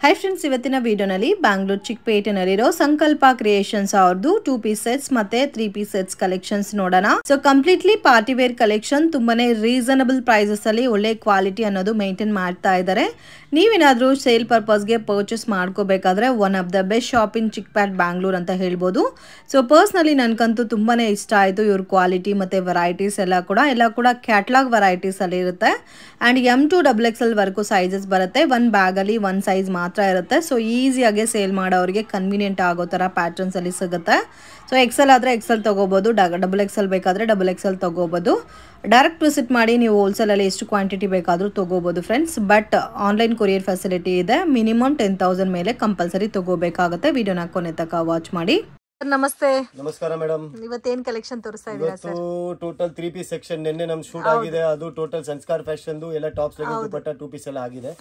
Hi friends इवत्तिन वीडियोनल्लि Bangalore चिक्पेटेनल्लिरो Sankalp creations अवरदु 2 piece sets मत्ते 3 पीस सेट्स कलेक्शन्स नोडोण। So completely party wear collection ತುಂಬಾನೇ ರೀಸನಬಲ್ ಪ್ರೈಸಸ್ ಅಲ್ಲಿ ಒಳ್ಳೆ ಕ್ವಾಲಿಟಿ ಅನ್ನೋದು ಮೇಂಟೈನ್ ಮಾಡ್ತಾ ಇದ್ದಾರೆ। ನೀವೇನಾದರೂ ಸೇಲ್ ಪರ್ಪಸ್ ಗೆ ಪರ್ಚೇಸ್ ಮಾಡ್ಕೋಬೇಕಾದ್ರೆ one of the best shop in Chickpet Bangalore ಅಂತ ಹೇಳ್ಬೋದು। ಸೋ ಪರ್ಸನಲಿ ನನಗಂತೂ ತುಂಬಾನೇ ಇಷ್ಟ ಆಯ್ತು ಇವರ ಕ್ವಾಲಿಟಿ ಮತ್ತೆ ವೆರೈಟೀಸ್ ಎಲ್ಲ ಕೂಡ ಕ್ಯಾಟಲಾಗ್ ವೆರೈಟೀಸ್ ಅಲ್ಲಿ ಇರುತ್ತೆ ಅಂಡ್ M2 XXL ವರೆಗೂ ಸೈಜಸ್ ಬರುತ್ತೆ। ಒನ್ ಬ್ಯಾಗ್ ಅಲ್ಲಿ ಒನ್ ಸೈಜ್ ಮಾತ್ರ ಇರುತ್ತೆ। ಸೋ ಈಜಿಯಾಗಿ ಸೇಲ್ ಮಾಡೋರಿಗೆ ಕನ್ವಿನಿಯೆಂಟ್ ಆಗೋ ತರ ಪ್ಯಾಟರ್ನ್ಸ್ ಅಲ್ಲಿ ಸಿಗುತ್ತೆ। सो एक्सेल आदरे एक्सेल तगोबहुदु, डबल एक्सेल बेकादरे डबल एक्सेल तगोबहुदु। डायरेक्ट विजिट ಮಾಡಿ ನೀವು ಹೋಲ್ಸೇಲ್ ಅಲ್ಲಿ ಎಷ್ಟು ಕ್ವಾಂಟಿಟಿ ಬೇಕಾದರೂ ತಗೋಬಹುದು friends. But online courier facility ಇದೆ। ಮಿನಿಮಮ್ 10000 ಮೇಲೆ ಕಂಪಲ್ಸರಿ ತಗೋಬೇಕಾಗುತ್ತೆ। ವಿಡಿಯೋನ ಕೊನೆ ತನಕ ವಾಚ್ ಮಾಡಿ। ನಮಸ್ತೆ ನಮಸ್ಕಾರ ಮೇಡಂ, ಇವತ್ತೇನ್ ಕಲೆಕ್ಷನ್ ತೋರಿಸ್ತಾ ಇದ್ದೀರಾ ಸರ್? ಟೋಟಲ್ 3 ಪೀಸ್ ಸೆಕ್ಷನ್ ನಿನ್ನೆ ನಮ್ ಶೂಟ್ ಆಗಿದೆ, ಅದು ಟೋಟಲ್ ಸಂಸ್ಕಾರ ಫ್ಯಾಷನ್ ಎಲ್ಲ ಟಾಪ್ಸ್ ಲೆಗಿನ್ ದುಪಟ್ಟ 2 ಪೀಸ್ ಎಲ್ಲ ಆಗಿದೆ।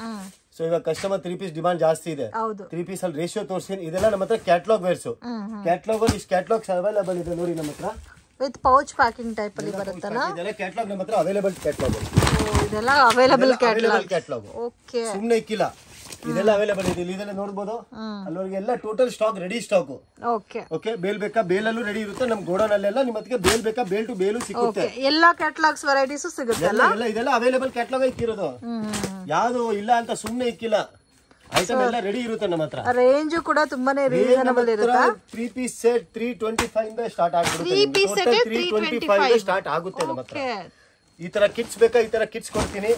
ಸೊ ಈಗ ಕಸ್ಟಮರ್ 3 ಪೀಸ್ ಡಿಮಾಂಡ್ ಜಾಸ್ತಿ ಇದೆ। 3 ಪೀಸ್ ಅಲ್ಲಿ ರೇಷಿಯೋ ತೋರಿಸ್ತೀನಿ। ಇದೆಲ್ಲ ನಮ್ಮ ಹತ್ರ ಕ್ಯಾಟಲಾಗ್ ವೇರ್ಸ್, ಕ್ಯಾಟಲಾಗ್ ಅಲ್ಲಿ ಇಷ್ಟು ಕ್ಯಾಟಲಾಗ್ಸ್ ಅವೈಲೇಬಲ್ ಇದೆ ನೋಡಿ ನಮ್ಮ ಹತ್ರ। ವಿತ್ ಪೌಚ್ ಪ್ಯಾಕಿಂಗ್ ಟೈಪ್ ಅಲ್ಲಿ ಬರುತ್ತಲ್ಲ, ಇದೆಲ್ಲ ಕ್ಯಾಟಲಾಗ್ ನಮ್ಮ ಹತ್ರ ಅವೈಲೇಬಲ್ ಕ್ಯಾಟಲಾಗ್। ಇದೆಲ್ಲ ಅವೈಲೇಬಲ್ ಕ್ಯಾಟಲಾಗ್ ಓಕೆ, ಸುಮ್ಮನೆ ಇಕ್ಕಿಲ್ಲ, ಇದೆಲ್ಲ ಅವೈಲೇಬಲ್ ಇದೆ। ಇದೆಲ್ಲ ನೋಡಬಹುದು, ಅಲ್ಲವರಿಗೆಲ್ಲ total stock ready stock. Okay okay, bale ಬೇಕಾ ಬೇಲಲ್ಲೂ ರೆಡಿ ಇರುತ್ತೆ ನಮ್ಮ ಗೋಡನ್ ಅಲ್ಲೆಲ್ಲ। ನಿಮ್ಮ ಹತ್ತಿರ ಬೇಲ್ ಬೇಕಾ ಬೇಲ್ ಟು ಬೇಲು ಸಿಗುತ್ತೆ। ಎಲ್ಲ ಕ್ಯಾಟಲಾಗ್ಸ್ ವೆರೈಟೀಸ್ ಸಿಗುತ್ತಲ್ಲ, ಇದೆಲ್ಲ ಅವೈಲೇಬಲ್ ಕ್ಯಾಟಲಾಗ್ ಇಕ್ಕಿರೋದು, ಯಾವುದು ಇಲ್ಲ ಅಂತ ಸುಮ್ಮನೆ ಇಕ್ಕಿಲ್ಲ। ಐಟಮ್ ಎಲ್ಲ ರೆಡಿ ಇರುತ್ತೆ ನಮ್ಮ ಹತ್ರ। ರೇಂಜ್ ಕೂಡ ತುಂಬಾನೇ ರೀಸನಬಲ್ ಇರುತ್ತೆ। 3 ಪೀಸ್ ಸೆಟ್ 325 ಇಂದ ಸ್ಟಾರ್ಟ್ ಆಗುತ್ತೆ। 3 ಪೀಸ್ ಸೆಟ್ 325 ಸ್ಟಾರ್ಟ್ ಆಗುತ್ತೆ ನಮ್ಮ ಹತ್ರ। ಈ ತರ ಕಿಟ್ಸ್ ಬೇಕಾ ಈ ತರ ಕಿಟ್ಸ್ ಕೊಡ್ತೀನಿ।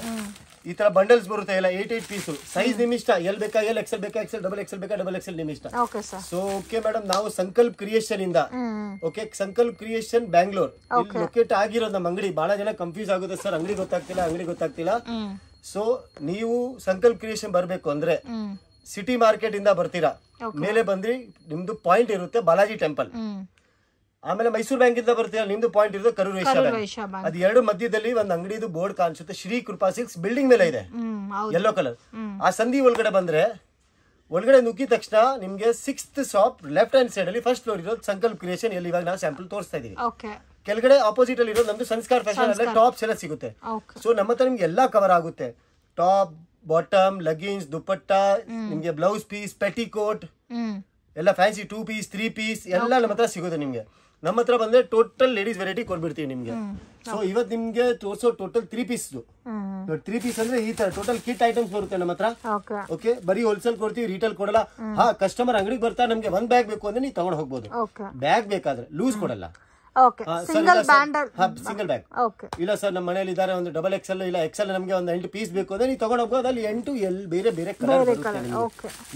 ಈ ತರ ಬಂಡಲ್ಸ್ ಬರುತ್ತೆ ಎಲ್ಲ 8 ಪೀಸ್। ಸೈಜ್ ನಿಮ್ ಇಷ್ಟ, ಎಲ್ ಬೇಕಾ ಎಲ್, ಎಕ್ಸೆಲ್ ಬೇಕಾ ಎಕ್ಸೆಲ್, ಡಬಲ್ ಎಕ್ಸೆಲ್ ಬೇಕಾ ಡಬಲ್ ಎಕ್ಸೆಲ್ ನಿಮ್ ಇಷ್ಟ। Okay sir. So okay madam, ನಾವು ಸಂಕಲ್ಪ್ ಕ್ರಿಯೇಷನ್ ಇಂದ okay, Sankalp creation Bangalore locate ಆಗಿರೋದು ನಮ್ಮ ಅಂಗಡಿ। ಬಹಳ ಜನ ಕನ್ಫ್ಯೂಸ್ ಆಗುತ್ತೆ ಸರ್, ಅಂಗಡಿ ಗೊತ್ತಾಗ್ತಿಲ್ಲ। ಸೊ ನೀವು ಸಂಕಲ್ಪ್ ಕ್ರಿಯೇಷನ್ ಬರ್ಬೇಕು ಅಂದ್ರೆ ಸಿಟಿ ಮಾರ್ಕೆಟ್ ಇಂದ ಬರ್ತೀರಾ, ಮೇಲೆ ಬಂದ್ರಿ ನಿಮ್ದು ಪಾಯಿಂಟ್ ಇರುತ್ತೆ ಬಾಲಾಜಿ ಟೆಂಪಲ್। ಆಮೇಲೆ ಮೈಸೂರು ಬ್ಯಾಂಕ್ ಇಂದ ಬರ್ತೀರಾ, ನಿಮ್ದು ಪಾಯಿಂಟ್ ಇರುತ್ತೆ ಕರೂರ್ ವೈಶ್ಯ ಬ್ಯಾಂಕ್। ಅದು ಎರಡು ಮಧ್ಯದಲ್ಲಿ ಒಂದು ಅಂಗಡಿದು ಬೋರ್ಡ್ ಕಾಣಿಸುತ್ತೆ, ಶ್ರೀ ಕೃಪಾ ಸಿಲ್ಕ್ಸ್ ಬಿಲ್ಡಿಂಗ್ ಮೇಲೆ ಇದೆ, ಯೆಲ್ಲೋ ಕಲರ್। ಆ ಸಂಧಿ ಒಳಗಡೆ ಬಂದ್ರೆ ಒಳಗಡೆ ನುಗ್ಗಿದ ತಕ್ಷಣ ನಿಮ್ಗೆ 6th shop left hand side ಅಲ್ಲಿ ಫಸ್ಟ್ ಫ್ಲೋರ್ ಇರೋದು ಸಂಕಲ್ಪ್ ಕ್ರಿಯೇಷನ್। ಎಲ್ಲಿ ಇವಾಗ ನಾವು ಸ್ಯಾಂಪಲ್ ತೋರಿಸ್ತಾ ಇದೀವಿ। ಕೆಳಗಡೆ ಆಪೋಸಿಟ್ ಅಲ್ಲಿ ಇರೋದು ನಮ್ದು ಸಂಸ್ಕಾರ ಫ್ಯಾಷನ್ ಎಲ್ಲ ಟಾಪ್ಸ್ ಎಲ್ಲ ಸಿಗುತ್ತೆ। ಸೊ ನಮ್ಮ ಹತ್ರ ನಿಮ್ಗೆ ಎಲ್ಲಾ ಕವರ್ ಆಗುತ್ತೆ, ಟಾಪ್ ಬಾಟಮ್ ಲಗಿನ್ಸ್ ದುಪಟ್ಟ, ನಿಮ್ಗೆ ಬ್ಲೌಸ್ ಪೀಸ್ ಪೆಟಿಕೋಟ್ ಎಲ್ಲ ಫ್ಯಾನ್ಸಿ 2 ಪೀಸ್ 3 ಪೀಸ್ ಎಲ್ಲ ನಮ್ಮ ಹತ್ರ ಸಿಗುತ್ತೆ ನಿಮ್ಗೆ। ನಮ್ಮ ಹತ್ರ ಬಂದ್ರೆ ಟೋಟಲ್ ಲೇಡೀಸ್ ವೆರೈಟಿ ಕೊಡ್ಬಿಡ್ತೀವಿ ನಿಮ್ಗೆ। ಸೊ ಇವತ್ತು ನಿಮ್ಗೆ ತೋರಿಸೋ ಟೋಟಲ್ 3 ಪೀಸ್ 3 ಪೀಸ್ ಅಂದ್ರೆ ಈ ತರ ಟೋಟಲ್ ಕಿಟ್ ಐಟಮ್ಸ್ ಬರುತ್ತೆ ನಮ್ಮ ಹತ್ರ। ಓಕೆ, ಬರೀ ಹೋಲ್ಸೇಲ್ ಕೊಡ್ತೀವಿ, ರೀಟೇಲ್ ಕೊಡಲ್ಲ। ಹಾ, ಕಸ್ಟಮರ್ ಅಂಗಡಿಗೆ ಬರ್ತಾ ನಮ್ಗೆ 1 ಬ್ಯಾಗ್ ಬೇಕು ಅಂದ್ರೆ ನೀವು ತಗೊಂಡ್ ಹೋಗ್ಬೋದು, ಬ್ಯಾಗ್ ಬೇಕಾದ್ರೆ ಲೂಸ್ ಕೊಡಲ್ಲ। ಸಿಂಗಲ್ ಬ್ಯಾಗ್ ಇಲ್ಲ ಸರ್, ನಮ್ಮ ಮನೆಯಲ್ಲಿ ಇದಾರೆ ಒಂದು ಡಬಲ್ ಎಕ್ಸೆಲ್ ಇಲ್ಲ ಎಕ್ಸೆಲ್, ನಮ್ಗೆ ಒಂದು 8 ಪೀಸ್ ಬೇಕು ಅಂದ್ರೆ ನೀವು ತಗೊಂಡ್ ಹೋಗ್ಬೋದು। ಅಲ್ಲಿ 8 ಬೇರೆ ಬೇರೆ ಕಲರ್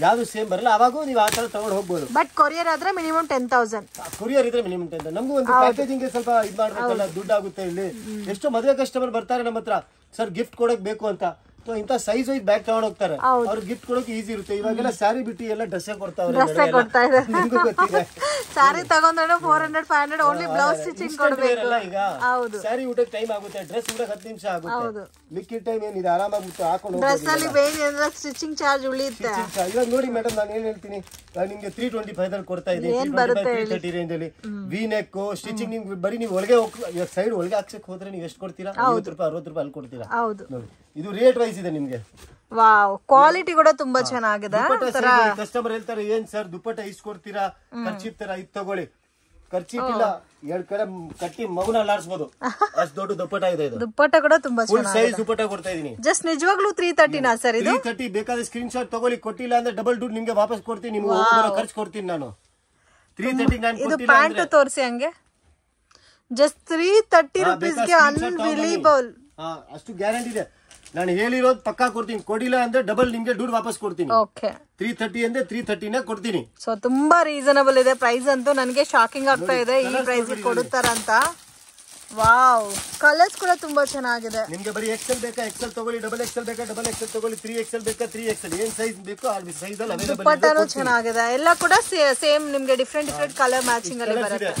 ಯಾವ್ದು ಸೇಮ್ ಬರಲ್ಲ, ಅವಾಗ ನೀವು ಆ ತರ ತಗೊಂಡ್ ಹೋಗ್ಬೋದು। ಬಟ್ ಕೊರಿಯರ್ ಆದ್ರೆ ಮಿನಿಮಮ್ 10000, ಕೊರಿಯರ್ ಇದ್ರೆ ಮಿನಿಮಮ್ 10,000। ನಮ್ಗೂ ಒಂದು ಪ್ಯಾಕೇಜಿಂಗ್ ಸ್ವಲ್ಪ ಇದ್ ಮಾಡ್ಬೇಕಲ್ಲ, ದುಡ್ಡು ಆಗುತ್ತೆ ಇಲ್ಲಿ। ಎಷ್ಟೋ ಮದುವೆ ಕಸ್ಟಮರ್ ಬರ್ತಾರೆ ನಮ್ಮ ಹತ್ರ, ಸರ್ ಗಿಫ್ಟ್ ಕೊಡಕ್ ಬೇಕು ಅಂತ, ಇಂತ ಸೈಜ್ ವೈಸ್ ಬ್ಯಾಗ್ ತಗೊಂಡ್ ಹೋಗ್ತಾರೆ, ಅವ್ರು ಗಿಫ್ಟ್ ಕೊಡೋಕೆ ಈಸಿ ಇರುತ್ತೆ। ಇವಾಗೆಲ್ಲ ಸ್ಯಾರಿ ಬಿಟ್ಟು ಎಲ್ಲ ಡ್ರೆಸ್ ಕೊಡ್ತಾವ್ರೆ, ಸ್ಯಾರಿ ತಗೊಂಡ್ರೆ 400-500 ಓನ್ಲಿ ಬ್ಲೌಸ್ ಸ್ಟಿಚಿಂಗ್ ಕೊಡಬೇಕು ಈಗ। ಸ್ಯಾರಿ ಊಟಕ್ಕೆ ಟೈಮ್ ಆಗುತ್ತೆ, ಡ್ರೆಸ್ ಊಟಕ್ಕೆ 10 ನಿಮಿಷ ಆಗುತ್ತೆ, ಮಿಕ್ಕಿದ ಟೈಮ್ ಏನಿದೆ ಆರಾಮಾಗಿ ಹಾಕೊಂಡು ಡ್ರೆಸ್ ಅಲ್ಲಿ ಬೇರೆ ಸ್ಟಿಚಿಂಗ್ ಚಾರ್ಜ್ ಉಳಿಯುತ್ತೆ। ಇವಾಗ ನೋಡಿ ಮೇಡಮ್, ನಾನು ಏನ್ ಹೇಳ್ತೀನಿ, ನಿಮ್ಗೆ 325 ದಲ್ಲಿ ಕೊಡ್ತಾ ಇದ್ದೀನಿ, 330 ರೇಂಜ್ ಅಲ್ಲಿ ವಿ ನೆಕ್ ಸ್ಟಿಚಿಂಗ್। ನಿಮ್ಗೆ ಬರೀ ನೀವು ಒಳಗೆ ಸೈಡ್ ಒಳಗೆ ಹಾಕ್ಸಕ್ ಹೋದ್ರೆ ನೀವು ಎಷ್ಟು ಕೊಡ್ತೀರಾ? 50 ರೂಪಾಯಿ 60 ರೂಪಾಯಿ ಅಲ್ಲಿ ಕೊಡ್ತೀರಾ ನೋಡಿ। ಇದು ರೇಟ್ ವೈಸ್ ಇದೆ ನಿಮ್ಗೆ। ವಾವ್, ಕ್ವಾಲಿಟಿ ಕೂಡ ತುಂಬಾ ಚೆನ್ನಾಗಿದೆ। ಕಸ್ಟಮರ್ ಹೇಳ್ತಾರೆ, ಏನ್ ಸರ್ ದುಪ್ಪಟ್ಟ ಇಷ್ಟು ಕೊಡ್ತೀರಾ, ಖರ್ಚಿಪ್ ತರ ಇದು ತಗೊಳ್ಳಿ। ಖರ್ಚಿಪ್ ಇಲ್ಲ, 2 ಕಡೆ ಕಟ್ಟಿ ಮಗುನ ಅಲ್ಲಾಡ್ಸ್ಬೋದು, ಅಷ್ಟು ದೊಡ್ಡ ದುಪ್ಪಟ್ಟ ಇದೆ ಇದು। ದುಪ್ಪಟ್ಟ ಕೂಡ ತುಂಬಾ ಫುಲ್ ಸೈಜ್ ದುಪ್ಪಟ್ಟ ಕೊಡ್ತಾ ಇದೀನಿ। ಜಸ್ಟ್ ನಿಜವಾಗ್ಲೂ 330 ನಾ ಸರ್ ಇದು? 330 ಬೇಕಾದ್ರೆ ಸ್ಕ್ರೀನ್ ಶಾಟ್ ತಗೊಳ್ಳಿ, ಕೊಟ್ಟಿಲ್ಲ ಅಂದ್ರೆ ಡಬಲ್ ದುಡ್ಡು ನಿಮ್ಗೆ ವಾಪಸ್ ಕೊಡ್ತೀನಿ, ನಿಮ್ಗೆ ಖರ್ಚು ಕೊಡ್ತೀನಿ ನಾನು। 330 ನಾನು ಇದು ಪ್ಯಾಂಟ್ ತೋರಿಸಿ ಹಂಗೆ, ಜಸ್ಟ್ 330 ರೂಪೀಸ್ ಗೆ ಅನ್ಬಿಲೀವಬಲ್। ಅಷ್ಟು ಗ್ಯಾರಂಟಿ ಇದೆ, ನಾನು ಹೇಳಿರೋದು ಪಕ್ಕಾ ಕೊಡ್ತೀನಿ, ಕೊಡಿಲ್ಲ ಅಂದ್ರೆ ಡಬಲ್ ನಿಮ್ಗೆ ದುಡ್ಡು ವಾಪಸ್ ಕೊಡ್ತೀನಿ। 330 ಅಂದ್ರೆ 330 ಕೊಡ್ತೀನಿ। ಸೊ ತುಂಬಾ ರೀಸನಬಲ್ ಇದೆ ಪ್ರೈಸ್ ಅಂತೂ, ನನಗೆ ಶಾಕಿಂಗ್ ಆಗ್ತಾ ಇದೆ ಈ ಪ್ರೈಸ್ ಕೊಡುತ್ತಾರಂತ। ವಾವ್, ಕಲರ್ಸ್ ಕೂಡ ತುಂಬಾ ಚೆನ್ನಾಗಿದೆ। ನಿಮ್ಗೆ ಬರೀ ಎಕ್ಸೆಲ್ ಬೇಕಾ ಎಕ್ಸೆಲ್ ತಗೊಳ್ಳಿ, ಡಬಲ್ ಎಕ್ಸೆಲ್ ಬೇಕಾ ಡಬಲ್ ಎಕ್ಸೆಲ್ ತಗೊಳ್ಳಿ, 3XL ಬೇಕಾ 3XL, ಏನ್ ಸೈಜ್ ಬೇಕೋ ಆ ಸೈಜ್ ಅಲ್ಲಿ ಅವೈಲೇಬಲ್ ಇದೆ। ದುಪ್ಪಟ್ಟನು ಚೆನ್ನಾಗಿದೆ, ಎಲ್ಲ ಕೂಡ ಸೇಮ್ ನಿಮ್ಗೆ ಡಿಫರೆಂಟ್ ಕಲರ್ ಮ್ಯಾಚಿಂಗ್ ಅಲ್ಲಿ ಬರುತ್ತೆ।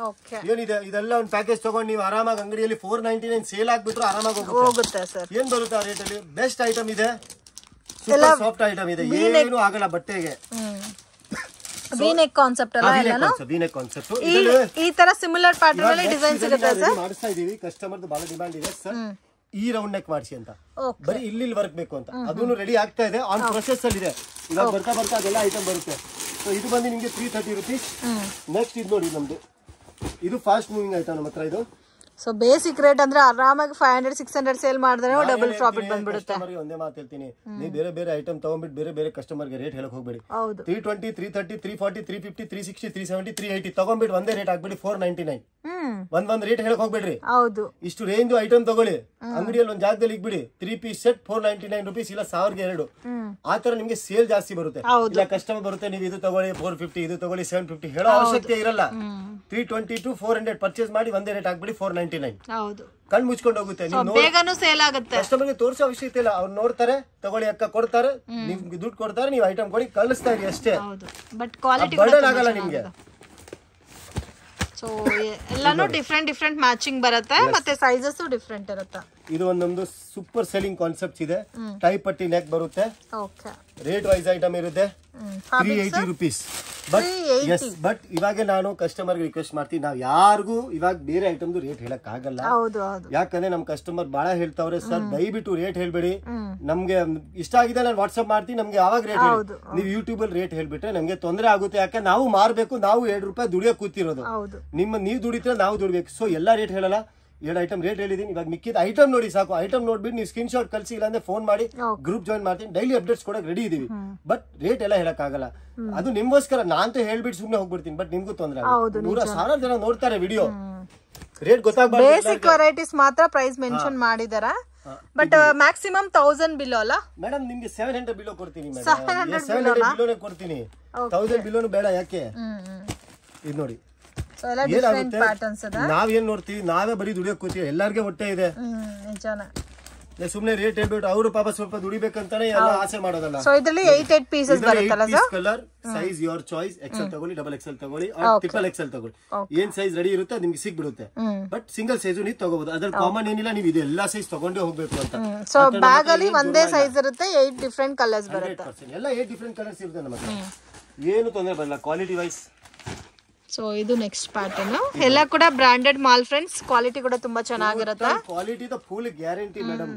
ಓಕೆ, ಏನಿದೆ ಇದೆಲ್ಲ ಒಂದು ಪ್ಯಾಕೇಜ್ ತಗೊಂಡು ನೀವು ಆರಾಮಾಗಿ ಅಂಗಡಿಯಲ್ಲಿ 499 ಸೇಲ್ ಆಗ್ಬಿಟ್ರೆ ಆರಾಮಾಗಿ ಹೋಗುತ್ತೆ ಸರ್। ಏನ್ ಬರುತ್ತೆ ಆ ರೇಟ್ ಅಲ್ಲಿ? ಬೆಸ್ಟ್ ಐಟಮ್ ಇದೆ, ಸೂಪರ್ ಸಾಫ್ಟ್ ಐಟಮ್ ಇದೆ, ಏನು ಆಗಲ್ಲ ಬಟ್ಟೆಗೆ। V-neck ಕಾನ್ಸೆಪ್ಟ್ ಅಲ್ಲ ಎಲ್ಲಾನು? V-neck ಕಾನ್ಸೆಪ್ಟ್ ಈ ತರ ಸಿಮಿಲರ್ ಪ್ಯಾಟರ್ನ್ ಅಲ್ಲಿ ಡಿಸೈನ್ ಸಿಗುತ್ತೆ ಸರ್। ಮಾಡ್ತಾ ಇದೀವಿ, ಕಸ್ಟಮರ್ ಬಹಳ ಡಿಮಾಂಡ್ ಇದೆ ಸರ್, ಈ ರೌಂಡ್ ನೆಕ್ ಮಾಡಿಸಿ ಅಂತ, ಬರೀ ಇಲ್ಲಿ ವರ್ಕ್ ಬೇಕು ಅಂತ, ಅದನ್ನು ರೆಡಿ ಆಗ್ತಾ ಇದೆ, ಆನ್ ಪ್ರೊಸೆಸ್ ಅಲ್ಲಿ ಇದೆ। ಇವಾಗ ಬರ್ತಾ ಬರ್ತಾ ಅದೆಲ್ಲ ಐಟಮ್ ಬರುತ್ತೆ. ಸೊ ಇದು ಬಂದು ನಿಮಗೆ 330 rupees. ನೆಕ್ಸ್ಟ್ ಇದು ನೋಡಿ ನಮ್ದು, ಇದು ಫಾಸ್ಟ್ ಮೂವಿಂಗ್ ಐಟಮ್ ನಮ್ಮ ಹತ್ರ ಇದು. ಸೊ ಬೇಸಿಕ್ ರೇಟ್ ಅಂದ್ರೆ ಆರಾಮಾಗಿ 500-600 ಸೇಲ್ ಮಾಡಿದ್ರೆ ಡಬಲ್ ಪ್ರಾಫಿಟ್ ಬಂದ್ಬಿಡುತ್ತೆ. ಒಂದೇ ಮಾತು ಹೇಳ್ತೀನಿ, ನೀವು ಬೇರೆ ಬೇರೆ ಐಟಮ್ ತಗೊಂಡ್ಬಿಟ್ಟು ಬೇರೆ ಬೇರೆ ಕಸ್ಟಮರ್ಗೆ ರೇಟ್ ಹೇಳಕ್ ಹೋಗ್ಬೇಡಿ. 320, 330, 340, 350, 360, 370, 380 ತಗೊಂಡ್ಬಿಟ್ಟು ಒಂದೇ ರೇಟ್ ಆಗ್ಬಿಡಿ 499. ಒಂದ್ ರೇಟ್ ಹೇಳಕ್ ಹೋಗ್ಬೇಡ್ರಿ. ಹೌದು, ಇಷ್ಟು ರೇಂಜ್ ಐಟಮ್ ತಗೊಳ್ಳಿ, ಅಂಗಡಿಯಲ್ಲಿ ಒಂದ್ ಜಾಗದಲ್ಲಿ ಇಕ್ಬಿಡಿ. 3 piece set 499 rupees, ಇಲ್ಲ 1002. ಆತರ ನಿಮ್ಗೆ ಸೇಲ್ ಜಾಸ್ತಿ ಬರುತ್ತೆ. ಇಲ್ಲ ಕಸ್ಟಮರ್ ಬರುತ್ತೆ, ನೀವು ಇದು ತಗೊಳ್ಳಿ 450, ಇದು ತಗೊಳ್ಳಿ 750 ಹೇಳೋ ಅವಶ್ಯಕತೆ ಇರಲ್ಲ. 320 to 400 ಪರ್ಚೇಸ್ ಮಾಡಿ ಒಂದೇ ರೇಟ್ ಆಗ್ಬಿಡಿ 499. ಹೌದು, ಕಣ್ ಮುಚ್ಕೊಂಡು ಹೋಗುತ್ತೆ. ಬೇಗನೂ ಸೇಲ್ ಆಗುತ್ತೆ. ಕಸ್ಟಮರ್ಗೆ ತೋರಿಸೋ ಅವಶ್ಯಕತೆ ಇಲ್ಲ, ಅವ್ರು ನೋಡ್ತಾರೆ, ತಗೊಳ್ಳಿ ಅಕ್ಕ ಕೊಡ್ತಾರೆ, ನಿಮ್ಗೆ ದುಡ್ಡು ಕೊಡ್ತಾರೆ, ನೀವು ಐಟಮ್ ಕೊಡಿ ಕಳಿಸ್ತಾ ಇರಿ ಅಷ್ಟೇ. ಬಟ್ ಕ್ವಾಲಿಟಿ ಬರ್ಡನ್ ಆಗಲ್ಲ ನಿಮ್ಗೆ. ಸೊ ಎಲ್ಲಾನು ಡಿಫ್ರೆಂಟ್ ಮ್ಯಾಚಿಂಗ್ ಬರುತ್ತೆ, ಮತ್ತೆ ಸೈಜಸ್ ಡಿಫ್ರೆಂಟ್ ಇರುತ್ತೆ. ಇದು ಒಂದೊಂದು ಸೂಪರ್ ಸೆಲ್ಲಿಂಗ್ ಕಾನ್ಸೆಪ್ಟ್ಸ್ ಇದೆ. ಟೈ ಪಟ್ಟಿ ನೆಕ್ ಬರುತ್ತೆ. ಓಕೆ, ರೇಟ್ ವೈಸ್ ಐಟಮ್ ಇರುತ್ತೆ. 380 rupees. ಬಟ್ ಇವಾಗ ನಾನು ಕಸ್ಟಮರ್ ರಿಕ್ವೆಸ್ಟ್ ಮಾಡ್ತೀನಿ, ನಾವ್ ಯಾರಿಗೂ ಇವಾಗ ಬೇರೆ ಐಟಮ್ದು ರೇಟ್ ಹೇಳಕ್ ಆಗಲ್ಲ. ಯಾಕಂದ್ರೆ ನಮ್ ಕಸ್ಟಮರ್ ಬಹಳ ಹೇಳ್ತಾವ್ರೆ, ಸರ್ ದಯವಿಟ್ಟು ರೇಟ್ ಹೇಳ್ಬೇಡಿ, ನಮ್ಗೆ ಇಷ್ಟ ಆಗಿದೆ ನಾನು ವಾಟ್ಸ್ಆಪ್ ಮಾಡ್ತೀನಿ, ನಮ್ಗೆ ಯಾವಾಗ ರೇಟ್ ಹೇಳಿ, ನೀವು ಯೂಟ್ಯೂಬ್ ಅಲ್ಲಿ ರೇಟ್ ಹೇಳ್ಬಿಟ್ರೆ ನಮ್ಗೆ ತೊಂದರೆ ಆಗುತ್ತೆ. ಯಾಕೆ ನಾವು ಮಾರ್ಬೇಕು, ನಾವು 2 ರೂಪಾಯಿ ದುಡಿಯೋಕ್ ಕೂತಿರೋದು, ನೀವು ದುಡಿದ್ರೆ ನಾವು ದುಡಿಬೇಕು. ಸೊ ಎಲ್ಲಾ ರೇಟ್ ಹೇಳಲ್ಲ, 2 ಐಟಮ್ ರೇಟ್ ಹೇಳಿದೀನಿ. ಇವಾಗ ಮಿಕ್ಕಿದ ಐಟಮ್ ನೋಡಿ ಸಾಕು. ಐಟಮ್ ನೋಡ್ಬಿಟ್ಟು ನೀವು ಸ್ಕ್ರೀನ್ ಶಾಟ್ ಕಳಿಸಿ, ಇಲ್ಲಾಂದ್ರೆ ಫೋನ್ ಮಾಡಿ ಗ್ರೂಪ್ ಜಾಯಿನ್ ಮಾಡ್ತೀನಿ. ಡೈಲಿ ಅಪ್ಡೇಟ್ಸ್ ಕೊಡಕ್ ರೆಡಿ ಇದೀವಿ. ಬಟ್ ರೇಟ್ ಎಲ್ಲ ಹೇಳಕ್ ಆಗಲ್ಲ, ಅದು ನಿಮ್ಗೋಸ್ಕರ. ನಾನಂತೂ ಹೇಳ್ಬಿಟ್ಟು ಸುಮ್ನೆ ಹೋಗ್ಬಿಡ್ತೀನಿ, ಬಟ್ ನಿಮ್ಗೂ ತೊಂದರೆ ಆಗುತ್ತೆ. 100,000 ಜನ ನೋಡ್ತಾರೆ ವಿಡಿಯೋ, ರೇಟ್ ಗೊತ್ತಾಗಬಾರ್ದು. ಬೇಸಿಕ್ ವೆರೈಟೀಸ್ ಮಾತ್ರ ಪ್ರೈಸ್ ಮೆನ್ಷನ್ ಮಾಡಿದಾರೆ, ಬಟ್ ಮ್ಯಾಕ್ಸಿಮಮ್ 1000 ಬಿಲೋ ಅಲ್ಲ ಮೇಡಮ್. ನಿಮ್ಗೆ 700 ಬಿಲೋ ಕೊಡ್ತೀನಿ ಮೇಡಮ್, 700 ಬಿಲೋನೇ ಕೊಡ್ತೀನಿ, 1000 ಬಿಲೋನು ಬೇಡ. ಯಾಕೆ ಇದು ನೋಡಿ, ನಾವೇನ್ ನೋಡ್ತೀವಿ, ನಾವೇ ಬರೀ ದುಡಿಯೋಕ್ ಕೂತೀವಿ, ಎಲ್ಲಾರ್ಗೆ ಹೊಟ್ಟೆ ಇದೆ. ಸುಮ್ನೆ ರೇಟ್ ಹೇಳ್ಬಿಟ್ಟು ಅವರು ಪಾಪ ಸ್ವಲ್ಪ ದುಡಿಬೇಕಂತಾನೆ ಎಲ್ಲ ಆಸೆ ಮಾಡೋದಲ್ಲ. Colour size your choice, XL ತಗೊಳ್ಳಿ, ಡಬಲ್ ಎಕ್ಸೆಲ್ ತಗೊಳ್ಳಿ, ಟ್ರಿಪಲ್ ಎಕ್ಸೆಲ್ ತಗೊಳ್ಳಿ, ಏನ್ ಸೈಜ್ ರೆಡಿ ಇರುತ್ತೆ ನಿಮ್ಗೆ ಸಿಗ್ಬಿಡುತ್ತೆ. ಬಟ್ ಸಿಂಗಲ್ ಸೈಜ್ ನೀವು ತಗೋಬಹುದು, ಅದ್ರ ಕಾಮನ್ ಏನಿಲ್ಲ, ನೀವು ಇದು ಎಲ್ಲಾ ಸೈಜ್ ತಗೊಂಡೇ ಹೋಗ್ಬೇಕು ಅಂತ. ಸೊ ಬ್ಯಾಗ್ ಅಲ್ಲಿ ಒಂದೇ ಸೈಜ್ ಇರುತ್ತೆ, 8 ಡಿಫರೆಂಟ್ ಕಲರ್ಸ್ ಬರುತ್ತೆ. ಎಲ್ಲ 8 ಡಿಫರೆಂಟ್ ಕಲರ್ಸ್ ಇರುತ್ತೆ ನಮ್ಮ ಹತ್ರ, ಏನು ತೊಂದರೆ ಬರಲ್ಲ ಕ್ವಾಲಿಟಿ ವೈಸ್. ಸೊ ಇದು ನೆಕ್ಸ್ಟ್ ಪ್ಯಾಟರ್ನ್, ಎಲ್ಲ ಕೂಡ ಬ್ರಾಂಡೆಡ್ ಮಾಲ್ ಫ್ರೆಂಡ್ಸ್, ಕ್ವಾಲಿಟಿ ಕೂಡ ತುಂಬಾ ಚೆನ್ನಾಗಿರುತ್ತೆ. ಕ್ವಾಲಿಟಿ ಫುಲ್ ಗ್ಯಾರಂಟಿ ಮೇಡಮ್,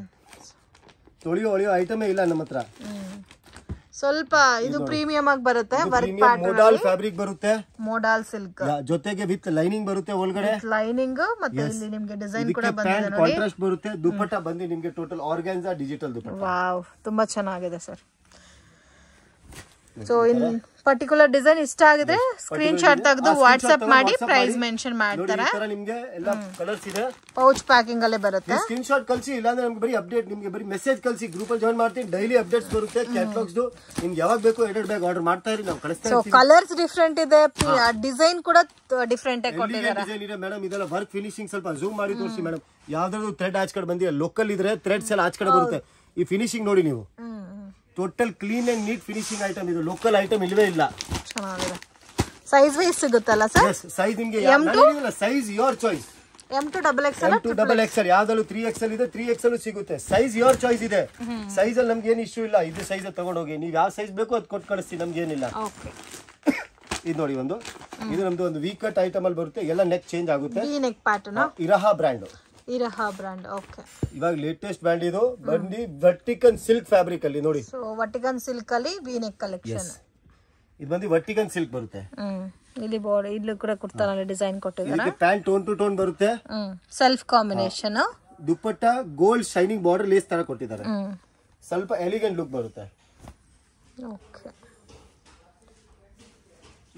ತೊಳೆಯೋ ಐಟಮೇ ಇಲ್ಲ ನಮ್ಮ ಹತ್ರ. ಸ್ವಲ್ಪ ಇದು ಪ್ರೀಮಿಯಂ ಆಗಿ ಬರುತ್ತೆ, ವರ್ಕ್ ಪ್ಯಾಟರ್ನ್, ಮೋಡಲ್ ಫ್ಯಾಬ್ರಿಕ್ ಬರುತ್ತೆ, ಮೋಡಲ್ ಸಿಲ್ಕ್ ಜೊತೆಗೆ ವಿತ್ ಲೈನಿಂಗ್ ಬರುತ್ತೆ, ಒಳಗಡೆ ಲೈನಿಂಗ್, ಮತ್ತೆ ಇಲ್ಲಿ ನಿಮಗೆ ಡಿಸೈನ್ ಕೂಡ ಬಂದಿದೆ ನೋಡಿ, ಕಾಂಟ್ರಾಸ್ಟ್ ಬರುತ್ತೆ. ದುಪಟ್ಟ ಬಂದು ನಿಮಗೆ ಟೋಟಲ್ ಆರ್ಗಾನ್ಜಾ ಡಿಜಿಟಲ್ ದುಪಟ್ಟ. ವಾವ್, ತುಂಬಾ ಚೆನ್ನಾಗಿದೆ sir. So in particular design ಇಷ್ಟ ಆಗಿದ್ರೆ ಸ್ಕ್ರೀನ್ ಶಾಟ್ ತೆಗೆದು ವಾಟ್ಸ್ಆಪ್ ಮಾಡಿ ಪ್ರೈಸ್ ಮೆನ್ಷನ್ ಮಾಡ್ತಾರೆ. ನಿಮಗೆ ಎಲ್ಲ ಕಲರ್ಸ್ ಇದೆ, ಪೌಚ್ ಪ್ಯಾಕಿಂಗ್ ಅಲ್ಲೇ ಬರುತ್ತೆ. ಸ್ಕ್ರೀನ್ ಶಾಟ್ ಕಳಿಸಿ, ಇಲ್ಲಾಂದ್ರೆ ನಮ್ಗೆ ಬರೀ ಅಪ್ಡೇಟ್, ನಿಮ್ಗೆ ಬರೀ ಮೆಸೇಜ್ ಕಳಿಸಿ, ಗ್ರೂಪ್ ಅಲ್ಲಿ ಜಾಯಿನ್ ಮಾಡ್ತೀನಿ. ಡೈಲಿ ಅಪ್ಡೇಟ್ಸ್ ಬರುತ್ತೆ, ಕ್ಯಾಟಲಾಗ್ಸ್ ನಿಮ್ಗೆ ಯಾವಾಗ ಬೇಕು 2 ಬ್ಯಾಗ್ ಆರ್ಡರ್ ಮಾಡ್ತಾ ಇರಿ, ನಾವು ಕಳಿಸ್ತಾ ಇರ್ತೀವಿ. ಸೊ ಕಲರ್ಸ್ ಡಿಫರೆಂಟ್ ಇದೆ, ಡಿಸೈನ್ ಕೂಡ ಡಿಫರೆಂಟ್ ಆಗಿ ಕೊಟ್ಟಿದ್ದಾರೆ. ಡಿಸೈನ್ ಇದೆ ಮೇಡಮ್, ಇದೆಲ್ಲ ವರ್ಕ್ ಫಿನಿಶಿಂಗ್ ಸ್ವಲ್ಪ ಝೂಮ್ ಮಾಡಿ ತೋರಿಸಿ ಮೇಡಮ್. ಯಾವ್ದಾದ್ರು ಥ್ರೆಡ್ ಆಚ್ ಕಡೆ ಬಂದಿದೆ, ಲೋಕಲ್ ಇದ್ರೆ ಥ್ರೆಡ್ಸ್ ಎಲ್ಲ ಆಚ್ ಕಡೆ ಬರುತ್ತೆ. ಈ ಫಿನಿಶಿಂಗ್ ನೋಡಿ ನೀವು, total clean and neat finishing item ಇದು, ಲೋಕಲ್ ಐಟಮ್ ಇಲ್ವೇ ಇಲ್ಲ. ಚೆನ್ನಾಗಿದೆ. ಸೈಜ್ ವೈಸ್ ಸಿಗುತ್ತಲ್ಲ ಸರ್? ಸೈಜ್ ನಿಮಗೆ size your choice, M to double XL, ಯಾವ್ದಲ್ಲೂ 3XL ಇದೆ, 3XL ಸಿಗುತ್ತೆ. ಸೈಜ್ ಯೋರ್ ಚಾಯ್ಸ್ ಇದೆ, ಸೈಜ್ ಅಲ್ಲಿ ನಮ್ಗೆ ಏನು ಇಶ್ಯೂ ಇಲ್ಲ. ಇದು ಸೈಜ್ ತಗೊಂಡೋಗಿ ನೀವು ಯಾವ ಸೈಜ್ ಬೇಕು ಅದು ಕೊಟ್ಟು ಕಳಿಸ್ತೀವಿ, ನಮ್ಗೆ ಏನಿಲ್ಲ. ಇದು ನೋಡಿ ಇದು ನಮ್ದು ಒಂದು ವಿ ಕಟ್ ಐಟಮ್ ಅಲ್ಲಿ ಬರುತ್ತೆ, ಎಲ್ಲ ನೆಕ್ ಚೇಂಜ್ ಆಗುತ್ತೆ. ಇರಹಾ ಬ್ರ್ಯಾಂಡ್, ಓಕೆ. ಇವಾಗ ಲೇಟೆಸ್ಟ್ ಬ್ರ್ಯಾಂಡ್ ಇದು ಬಂದು ವರ್ಟಿಕನ್ ಸಿಲ್ಕ್ ಫ್ಯಾಬ್ರಿಕ್ ಅಲ್ಲಿ ನೋಡಿ. ಸೊ ವರ್ಟಿಕನ್ ಸಿಲ್ಕ್ ಅಲ್ಲಿ ವಿ ನೆಕ್ ಕಲೆಕ್ಷನ್, ಇದು ಬಂದು ವರ್ಟಿಕನ್ ಸಿಲ್ಕ್ ಬರುತ್ತೆ. ಇಲ್ಲಿ ಬಾರ್ಡರ್ ಇಲ್ಲೂ ಕೂಡ ಕುರ್ತಾನಲ್ಲಿ ಡಿಸೈನ್ ಕೊಟ್ಟಿದ್ದಾರೆ. ಇದಕ್ಕೆ ಪ್ಯಾಂಟ್ ಟೋನ್ ಟು ಟೋನ್ ಬರುತ್ತೆ, ಸೆಲ್ಫ್ ಕಾಂಬಿನೇಷನ್. ದುಪ್ಪಟ್ಟ ಗೋಲ್ಡ್ ಶೈನಿಂಗ್ ಬಾರ್ಡರ್ ಲೇಸ್ ತರ ಕೊಟ್ಟಿದ್ದಾರೆ, ಸ್ವಲ್ಪ ಎಲಿಗೆಂಟ್ ಲುಕ್ ಬರುತ್ತೆ. ಓಕೆ,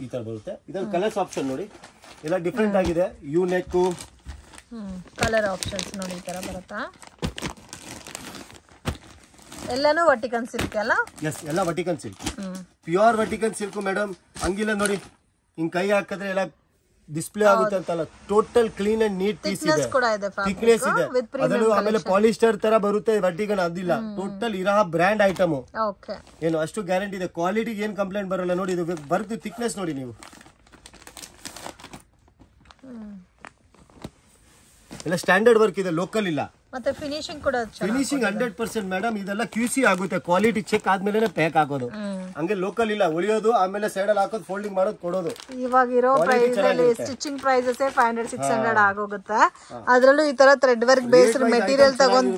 ಈ ತರ ಬರುತ್ತೆ. ಇದರ ಕಲರ್ಸ್ ಆಪ್ಷನ್ ನೋಡಿ, ಎಲ್ಲ ಡಿಫರೆಂಟ್ ಆಗಿದೆ. ಯು ನೆಕ್, ಕಲರ್ ಆಪ್ಷನ್ಸ್ ನೋಡಿ ಈ ತರ ಬರುತ್ತಾ. ಎಲ್ಲಾನು ವರ್ಟಿಕನ್ ಸಿಲ್ಕ್ ಅಲ್ಲ? ಎಸ್, ಎಲ್ಲ ವರ್ಟಿಕನ್ ಸಿಲ್ಕ್, ಪ್ಯೂರ್ ವರ್ಟಿಕನ್ ಸಿಲ್ಕ್ ಮೇಡಮ್. ಹಂಗಿಲ್ಲ ನೋಡಿ, ಹಿಂಗ್ ಕೈ ಹಾಕಿದ್ರೆ ಎಲ್ಲ ಡಿಸ್ಪ್ಲೇ ಆಗುತ್ತೆ ಅಂತಲ್ಲ, total clean and neat piece ಇದೆ, ಥಿಕ್ನೆಸ್ ಇದೆ. ಅದರಲ್ಲೂ ಆಮೇಲೆ ಪಾಲಿಸ್ಟರ್ ತರ ಬರುತ್ತೆ, ವರ್ಟಿಕನ್ ಅದಿಲ್ಲ. ಟೋಟಲ್ ಇರಹಾ ಬ್ರ್ಯಾಂಡ್ ಐಟಮ್, ಏನು ಅಷ್ಟು ಗ್ಯಾರಂಟಿ ಇದೆ. ಕ್ವಾಲಿಟಿಗೆ ಏನ್ ಕಂಪ್ಲೇಂಟ್ ಬರಲ್ಲ ನೋಡಿ. ಇದು ಬರುತ್ತೆ ಥಿಕ್ನೆಸ್ ನೋಡಿ ನೀವು, ಎಲ್ಲ ಸ್ಟ್ಯಾಂಡರ್ಡ್ ವರ್ಕ್ ಇದೆ, ಲೋಕಲ್ ಇಲ್ಲ. ಮತ್ತೆ ಫಿನಿಶಿಂಗ್ ಕೂಡ ಫಿನಿಶಿಂಗ್ 100% ಮೇಡಮ್. ಇದೆಲ್ಲ QC ಆಗುತ್ತೆ, ಕ್ವಾಲಿಟಿ ಚೆಕ್ ಆದ್ಮೇಲೆ ಪ್ಯಾಕ್ ಆಗೋದು, ಹಂಗೆ ಲೋಕಲ್ ಇಲ್ಲ. ಉಳಿಯೋದು ಆಮೇಲೆ ಸೈಡ್ ಅಲ್ಲಿ ಹಾಕೋದು, ಫೋಲ್ಡಿಂಗ್ ಮಾಡೋದು, ಕೊಡೋದು. ಇವಾಗ ಇರೋ ಪ್ರೈಸ್ ಅಲ್ಲಿ ಸ್ಟಿಚಿಂಗ್ ಪ್ರೈಸಸ್ 500-600 ಆಗೋಗುತ್ತೆ. ಅದ್ರಲ್ಲೂ ಈ ತರ ಥ್ರೆಡ್ ವರ್ಕ್ ಬೇಸ್ಡ್ ಮೆಟೀರಿಯಲ್ ತಗೊಂಡ್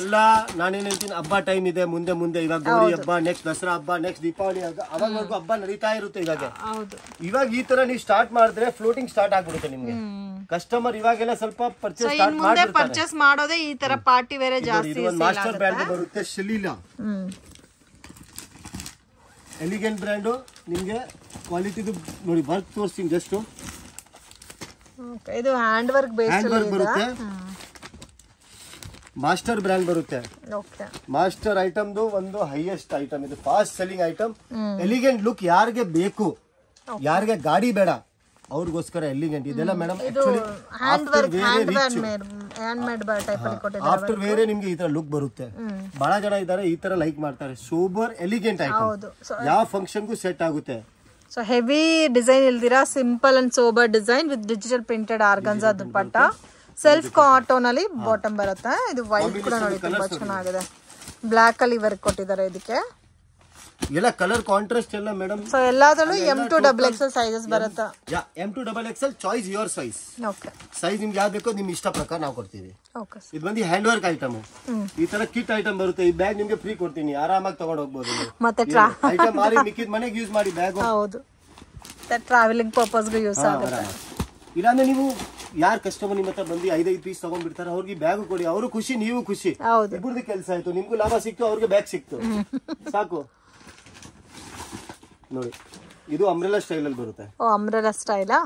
ಎಲ್ಲ ನಾನೇನ್ ಹೇಳ್ತೀನಿ, ಹಬ್ಬ ಟೈಮ್ ಇದೆ ಮುಂದೆ ಮುಂದೆ. ಇವಾಗ ಗೌರಿ ಹಬ್ಬ, ನೆಕ್ಸ್ಟ್ ದಸರಾ ಹಬ್ಬ, ನೆಕ್ಸ್ಟ್ ದೀಪಾವಳಿ ಹಬ್ಬ, ಅವಾಗವರೆಗೂ ಹಬ್ಬ ನಡೀತಾ ಇರುತ್ತೆ. ಇವಾಗ ಈ ತರ ನೀವು ಸ್ಟಾರ್ಟ್ ಮಾಡಿದ್ರೆ ಫ್ಲೋಟಿಂಗ್ ಸ್ಟಾರ್ಟ್ ಆಗ್ಬಿಡುತ್ತೆ ನಿಮ್ಗೆ. ಕಸ್ಟಮರ್ ಇವಾಗೆಲ್ಲ ಸ್ವಲ್ಪ ಪರ್ಚೇಸ್ ಮಾಡೋದೇ ಈ ತರ ಪಾರ್ಟಿ ವೇರ್ ಜಾಸ್ತಿ. ಮಾಸ್ಟರ್ ಬ್ರ್ಯಾಂಡ್ ಬರುತ್ತೆ, ಶಲೀಲಾ ಎಲಿಗೆಂಟ್ ಬ್ರ್ಯಾಂಡು. ನಿಮ್ಗೆ ಕ್ವಾಲಿಟಿದು ನೋಡಿ, ವರ್ಕ್ ತೋರಿಸ್ತೀನಿ ಜಸ್ಟ್. ಇದು ಹ್ಯಾಂಡ್ ವರ್ಕ್ ಬರುತ್ತೆ. ಮಾಸ್ಟರ್ ಬ್ರ್ಯಾಂಡ್ ಬರುತ್ತೆ. ಮಾಸ್ಟರ್ ಐಟಮ್ದು ಒಂದು ಹೈಯೆಸ್ಟ್ ಐಟಮ್ ಇದು, fast selling item. Elegant look ಯಾರಿಗೆ ಬೇಕು, ಯಾರಿಗೆ ಗಾಡಿ ಬೇಡ ಅವ್ರಿಗೋಸ್ಕರ ಎಲಿಗೆಂಟ್. ಇದೆಲ್ಲ ಮೇಡಮ್ ಆಫ್ಟರ್ ವೇರೆ ನಿಮ್ಗೆ ಈ ತರ ಲುಕ್ ಬರುತ್ತೆ. ಬಹಳ ಜನ ಇದಾರೆ ಈ ತರ ಲೈಕ್ ಮಾಡ್ತಾರೆ. ಸೂಪರ್ ಎಲಿಗೆಂಟ್ ಐಟಮ್, ಯಾವ ಫಂಕ್ಷನ್ಗೂ ಸೆಟ್ ಆಗುತ್ತೆ. ಸೊ ಹೆವಿ ಡಿಸೈನ್ ಇಲ್ದಿರಾ, simple and sober design with digital printed organza dupatta. Self cotton ಅಲ್ಲಿ ಬಾಟಮ್ ಬರುತ್ತೆ. ಇದು ವೈಟ್ ಕೂಡ ನೋಡಿ ತುಂಬಾ ಚೆನ್ನಾಗಿದೆ. ಬ್ಲಾಕ್ ಅಲ್ಲಿ ವರ್ಕ್ ಕೊಟ್ಟಿದ್ದಾರೆ ಇದಕ್ಕೆ. ಎಲ್ಲ ಕಲರ್ ಕಾಂಟ್ರಾಸ್ಟ್ ಎಲ್ಲ ಮೇಡಮ್. ಸೊ ಎಲ್ಲಾದ್ರಲ್ಲೂ M2 XXL ಸೈಜಸ್ ಬರುತ್ತೆ. M2 XXL choice your size. Okay, size ನಿಮ್ಗೆ ಯಾವ್ದು ಬೇಕೋ ನಿಮ್ ಇಷ್ಟ ಪ್ರಕಾರ ನಾವು ಕೊಡ್ತೀವಿ. ಓಕೆ, ಇದು ಬಂದು ಹ್ಯಾಂಡ್ ವರ್ಕ್ ಐಟಮ್. ಈ ತರ ಕಿಟ್ ಐಟಮ್ ಬರುತ್ತೆ. ಈ ಬ್ಯಾಗ್ ನಿಮ್ಗೆ ಫ್ರೀ ಕೊಡ್ತೀನಿ, ಆರಾಮಾಗಿ ತಗೊಂಡು ಹೋಗ್ಬೋದು. ಮತ್ತೆ ಐಟಮ್ ಮಾರಿ ಮಿಕ್ಕಿದ ಮನೆಗೆ ಯೂಸ್ ಮಾಡಿ ಬ್ಯಾಗ್. ಹೌದು, ಟ್ರಾವೆಲಿಂಗ್ ಪರ್ಪಸ್ ಗೆ ಯೂಸ್ ಆಗುತ್ತೆ. ಇಲ್ಲಾಂದ್ರೆ ನೀವು ಯಾರು ಕಸ್ಟಮರ್ ನಿಮ್ಮ ಹತ್ರ ಬಂದು 5-5 ಪೀಸ್ ತಗೊಂಡ್ಬಿಡ್ತಾರೆ, ಅವ್ರಿಗೆ ಬ್ಯಾಗ್ ಕೊಡಿ. ಅವರು ಖುಷಿ, ನೀವು ಖುಷಿ, ಇಬ್ಬರದ್ದು ಕೆಲಸ ಆಯ್ತು. ನಿಮ್ಗೂ ಲಾಭ ಸಿಕ್ತು, ಅವ್ರಿಗೆ ಬ್ಯಾಗ್ ಸಿಕ್ತು, ಸಾಕು. ನೋಡಿ, ಇದು ಅಂಬ್ರೆಲಾ ಸ್ಟೈಲ್ ಅಲ್ಲಿ ಬರುತ್ತೆ. ಅಂಬ್ರೆಲಾ ಸ್ಟೈಲಾ?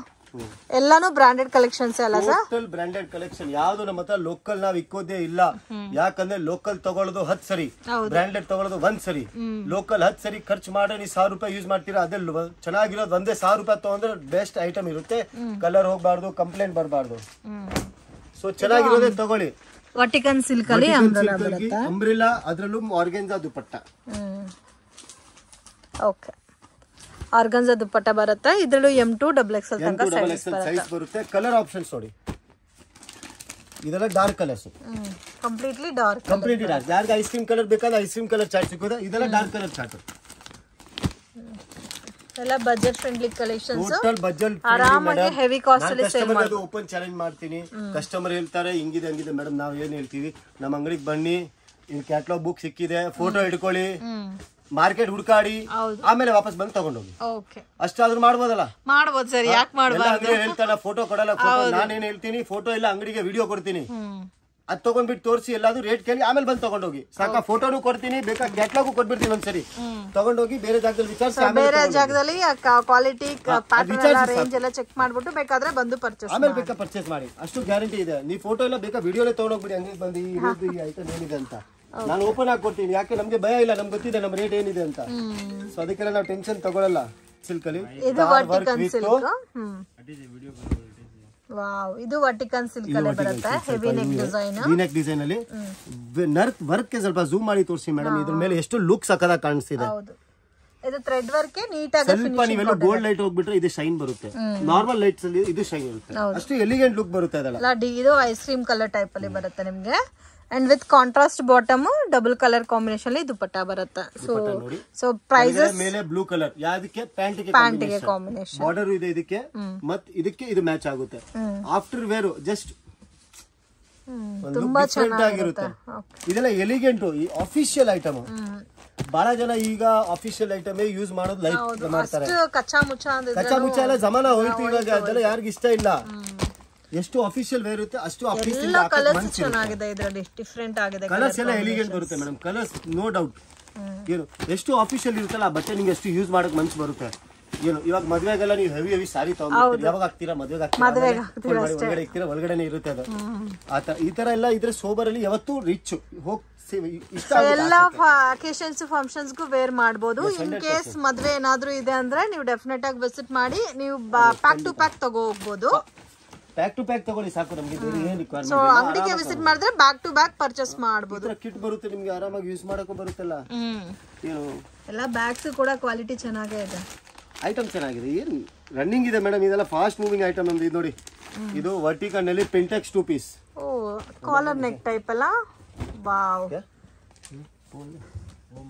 ಎಲ್ಲಾನು ಬ್ರಾಂಡೆಡ್ ಕಲೆಕ್ಷನ್ಸ್ ಅಲ್ಲ ಸರ್? Total branded collection. ಯಾವ್ದು ನಮ್ಮ ಹತ್ರ ಲೋಕಲ್ ನಾವ್ ಇಕ್ಕೋದೇ ಇಲ್ಲ. ಯಾಕಂದ್ರೆ ಲೋಕಲ್ ತಗೊಳ್ಳೋದು 10 ಸರಿ, ಬ್ರಾಂಡೆಡ್ ತಗೊಳ್ಳೋದು 1 ಸರಿ. ಲೋಕಲ್ 10 ಸರಿ ಖರ್ಚು ಮಾಡಿ ನೀವು 1000 ರೂಪಾಯಿ ಯೂಸ್ ಮಾಡ್ತೀರಾ. ಅದೇ ಚೆನ್ನಾಗಿರೋದು ಒಂದೇ 1000 ರೂಪಾಯಿ ತಗೊಂಡ್ರೆ ಬೆಸ್ಟ್ ಐಟಮ್ ಇರುತ್ತೆ. ಕಲರ್ ಹೋಗ್ಬಾರ್ದು, ಕಂಪ್ಲೇಂಟ್ ಬರಬಾರ್ದು. ಸೊ ಚೆನ್ನಾಗಿರೋದೇ ತಗೊಳ್ಳಿ. ವರ್ಟಿಕನ್ ಸಿಲ್ಕ್ ಅಲ್ಲಿ ಅಂಬ್ರೆಲಾ, ಅದ್ರಲ್ಲೂ ಆರ್ಗೆನ್ಜಾ ದುಪಟ್ಟ. ಓಕೆ, ಆರ್ಗನ್ಜಾ ದುಪ್ಪಟ್ಟ ಬರುತ್ತೆ. ಇದರಲ್ಲೂ M2 XXL ತನಕ ಸೈಜ್ ಬರುತ್ತೆ. ಕಲರ್ ಆಪ್ಷನ್ಸ್ ನೋಡಿ, ಇದೆಲ್ಲ ಡಾರ್ಕ್ ಕಲರ್ಸ್, ಕಂಪ್ಲೀಟ್ಲಿ ಡಾರ್ಕ್. ಯಾರಿಗೆ ಐಸ್ ಕ್ರೀಮ್ ಕಲರ್ ಬೇಕಾದ್ರೆ ಐಸ್ ಕ್ರೀಮ್ ಕಲರ್ ಚಾರ್ಟ್ ಸಿಗೋದು. ಇದೆಲ್ಲ ಡಾರ್ಕ್ ಕಲರ್ ಚಾರ್ಟ್. ಎಲ್ಲ budget friendly collections. Total budget ಆರಾಮಾಗಿ ಹೆವಿ ಕಾಸ್ಟ್ ಅಲ್ಲಿ ಸೇಲ್ ಮಾಡ್ಬೋದು. ಓಪನ್ ಚಾಲೆಂಜ್ ಮಾಡ್ತೀನಿ. ಕಸ್ಟಮರ್ ಹೇಳ್ತಾರೆ ಹಿಂಗಿದೆ ಹಂಗಿದೆ ಮೇಡಮ್, ನಾವ್ ಏನ್ ಹೇಳ್ತೀವಿ, ನಮ್ಮ ಅಂಗಡಿಗೆ ಬನ್ನಿ, ಇಲ್ಲಿ ಕ್ಯಾಟಲಾಗ್ ಬುಕ್ ಸಿಕ್ಕಿದೆ, ಫೋಟೋ ಹಿಡ್ಕೊಳ್ಳಿ, ಮಾರ್ಕೆಟ್ ಹುಡುಕಾಡಿ, ಆಮೇಲೆ ವಾಪಸ್ ಬಂದು ತಗೊಂಡೋಗಿ. ಅಷ್ಟಾದ್ರೂ ಮಾಡ್ಬೋದಲ್ಲ? ಮಾಡ್ಬೋದು ಸರ್, ಯಾಕೆ ಮಾಡ್ಬಾರ್ದು? ಹೇಳ್ತಾನ ಫೋಟೋ ಕೊಡಲ್ಲ. ನಾನೇನ್ ಹೇಳ್ತೀನಿ, ಫೋಟೋ ಇಲ್ಲ ಅಂಗಡಿಗೆ ವಿಡಿಯೋ ಕೊಡ್ತೀನಿ, ಅದ್ ತಗೊಂಡ್ಬಿಟ್ಟು ತೋರಿಸಿ ಎಲ್ಲಾದ್ರೂ ರೇಟ್ ಕೇಳಿ ಆಮೇಲೆ ಬಂದು ತಗೊಂಡೋಗಿ ಸಾಕ. ಫೋಟೋನು ಕೊಡ್ತೀನಿ, ಬೇಕಾ ಕ್ಯಾಟಲಾಗು ಕೊಟ್ಬಿಡ್ತೀನಿ ಒಂದ್ಸರಿ. ತಗೊಂಡೋಗಿ ಬೇರೆ ಜಾಗದಲ್ಲಿ ವಿಚಾರಿಸಿ, ಬೇರೆ ಜಾಗದಲ್ಲಿ ಕ್ವಾಲಿಟಿ ರೇಂಜ್ ಎಲ್ಲ ಚೆಕ್ ಮಾಡ್ಬಿಟ್ಟು ಬೇಕಾದ್ರೆ ಬಂದು ಪರ್ಚೇಸ್ ಆಮೇಲೆ ಬೇಕಾ ಪರ್ಚೇಸ್ ಮಾಡಿ. ಅಷ್ಟು ಗ್ಯಾರಂಟಿ ಇದೆ. ನೀವು ಫೋಟೋ ಎಲ್ಲ ಬೇಕಾ ವಿಡಿಯೋಲೇ ತಗೊಂಡೋಗ್ಬಿಡಿ ಅಂಗಡಿಗೆ ಬಂದು ಈ ಐಟಮ್ ಏನಿದೆ ಅಂತ. ನಾನು ಓಪನ್ ಆಗಿ ಕೊಡ್ತೀನಿ, ಯಾಕೆ ನಮ್ಗೆ ಭಯ ಇಲ್ಲ, ನಮ್ಗೆ ಗೊತ್ತಿದೆ ನಮ್ಮ ರೇಟ್ ಏನಿದೆ ಅಂತ. ಸೊ ಅದಕ್ಕೆಲ್ಲ ನಾವು ಟೆನ್ಷನ್ ತಗೊಳ್ಳಲ್ಲ. ಸಿಲ್ಕ್ ಅಲ್ಲಿ ಇದು ವರ್ಟಿಕನ್ ಸಿಲ್ಕ್ ಅಲ್ಲಿ ಬರುತ್ತೆ. Heavy neck design, V neck design ಅಲ್ಲಿ ವರ್ಕ್ ಸ್ವಲ್ಪ ಝೂಮ್ ಮಾಡಿ ತೋರಿಸಿ ಮೇಡಮ್. ಇದ್ರ ಮೇಲೆ ಎಷ್ಟು ಲುಕ್ ಸಕದಾಗಿ ಕಾಣಿಸ್ತಿದೆ. ಇದು ಥ್ರೆಡ್ ವರ್ಕ್ ನೀಟಾಗಿ ಸ್ವಲ್ಪ ನೀವೆಲ್ಲ ಗೋಲ್ಡ್ ಲೈಟ್ ಹೋಗ್ಬಿಟ್ರೆ ಇದು ಶೈನ್ ಬರುತ್ತೆ. ನಾರ್ಮಲ್ ಲೈಟ್ಸ್ ಅಲ್ಲಿ ಇದು ಶೈನ್ ಇರುತ್ತೆ. ಅಷ್ಟು ಎಲಿಗೆಂಟ್ ಲುಕ್ ಬರುತ್ತೆ. ಅದಲ್ಲ, ಇದು ಐಸ್ ಕ್ರೀಮ್ ಕಲರ್ ಟೈಪ್ ಅಲ್ಲಿ ಬರುತ್ತೆ ನಿಮ್ಗೆ. And with contrast bottom, double colour combination ಅಲ್ಲಿ ದುಪಟ್ಟ ಬರುತ್ತೆ. ಸೊ ಪ್ರೈಸಸ್ ಮೇಲೆ ಬ್ಲೂ ಕಲರ್, ಯಾವ್ದಕ್ಕೆ ಪ್ಯಾಂಟ್ ಗೆ ಕಾಂಬಿನೇಷನ್ ಬಾರ್ಡರ್ ಇದೆ ಇದಕ್ಕೆ, ಮತ್ತೆ ಇದಕ್ಕೆ ಇದು ಮ್ಯಾಚ್ ಆಗುತ್ತೆ. ಆಫ್ಟರ್ ವೇರ್ ಜಸ್ಟ್ ತುಂಬಾ ಚೆನ್ನಾಗಿರುತ್ತೆ. ಇದೆಲ್ಲ ಎಲಿಗೆಂಟ್ ಅಫಿಷಿಯಲ್ ಐಟಮ್. ಬಹಳ ಜನ ಈಗ ಅಫಿಷಿಯಲ್ ಐಟಮ್ ಯೂಸ್ ಮಾಡೋದು ಲೈಕ್ ಮಾಡ್ತಾರೆ. ಕಚ್ಚಾ ಮುಚ್ಚ ಎಲ್ಲ ಜಮಾನ ಹೋಯ್ತು ಇವಾಗ. ಅದೆಲ್ಲ ಯಾರಿಗ ಇಷ್ಟ ಇಲ್ಲ. ಎಷ್ಟು ಅಫಿಷಿಯಲ್ ವೇರ್ ಇರುತ್ತೆ ಅಷ್ಟು ಕಲರ್ಸ್ ಎಲ್ಲ ಎಲಿಗೆಂಟ್ ಬರುತ್ತೆ ಮೇಡಮ್. Colours no doubt. ಏನು ಎಷ್ಟು ಅಫಿಷಿಯಲ್ ಇರುತ್ತಲ್ಲ ಆ ಬಟ್ಟೆ ನಿಮ್ಗೆ ಎಷ್ಟು ಯೂಸ್ ಮಾಡಕ್ ಮನ್ಸು ಬರುತ್ತೆ. ಏನು ಇವಾಗ ಮದ್ವೆಗೆಲ್ಲ ನೀವು ಹೆವಿ ಸಾರಿ ತಗೊಂಡ್ಬಿಡ್ತೀರಿ, ಯಾವಾಗ ಹಾಕ್ತೀರಾ? ಮದ್ವೆಗೆ ಒಳಗಡೆ ಇಕ್ತೀರಾ, ಒಳಗಡೆನೆ ಇರುತ್ತೆ ಅದು. ಆತರ ಈ ತರ ಎಲ್ಲ ಇದ್ರೆ ಸೋಬರ್ ಅಲ್ಲಿ ಯಾವತ್ತೂ ರಿಚ್ ಎಲ್ಲ ಅಕೇಶನ್ಸ್ ಫಂಕ್ಷನ್ಸ್ ಗೂ ವೇರ್ ಮಾಡಬಹುದು. ಇನ್ ಕೇಸ್ ಮದ್ವೆ ಏನಾದ್ರು ಇದೆ ಅಂದ್ರೆ ನೀವು ಡೆಫಿನೆಟ್ ಆಗಿ ವಿಸಿಟ್ ಮಾಡಿ ನೀವು ಪ್ಯಾಕ್ ಟು ಪ್ಯಾಕ್ ತಗೋ ಹೋಗ್ಬೋದು. ಪ್ಯಾಕ್ ಟು ಪ್ಯಾಕ್ ತಗೊಳ್ಳಿ ಸಾಕು. ನಮಗೆ ಬೇರೆ ಏನು ರಿಕ್ವೈರ್ಮೆಂಟ್ ಇಲ್ಲ. ಸೋ ಅಂಗಡಿಗೆ ವಿಸಿಟ್ ಮಾಡಿದ್ರೆ ಬ್ಯಾಕ್ ಟು ಬ್ಯಾಕ್ ಪರ್ಚೇಸ್ ಮಾಡಬಹುದು. ಕಿಟ್ ಬರುತ್ತೆ ನಿಮಗೆ, ಆರಾಮಾಗಿ ಯೂಸ್ ಮಾಡಕ್ಕೆ ಬರುತ್ತಲ್ಲ. ಏನು ಎಲ್ಲ ಬ್ಯಾಗ್ಸ್ ಕೂಡ ಕ್ವಾಲಿಟಿ ಚೆನ್ನಾಗೇ ಇದೆ. ಐಟಮ್ ಚೆನ್ನಾಗಿದೆ. ಏನು ರನ್ನಿಂಗ್ ಇದೆ ಮೇಡಮ್. ಇದೆಲ್ಲ ಫಾಸ್ಟ್ ಮೂವಿಂಗ್ ಐಟಮ್ ನಮ್ದು. ಇದು ನೋಡಿ, ಇದು ವರ್ಟಿಕನ್ ಅಲ್ಲಿ ಪೆಂಟೆಕ್ಸ್ 2 ಪೀಸ್. ಓ, ಕಾಲರ್ ನೆಕ್ ಟೈಪ್ ಅಲ್ಲ. ವಾವ್,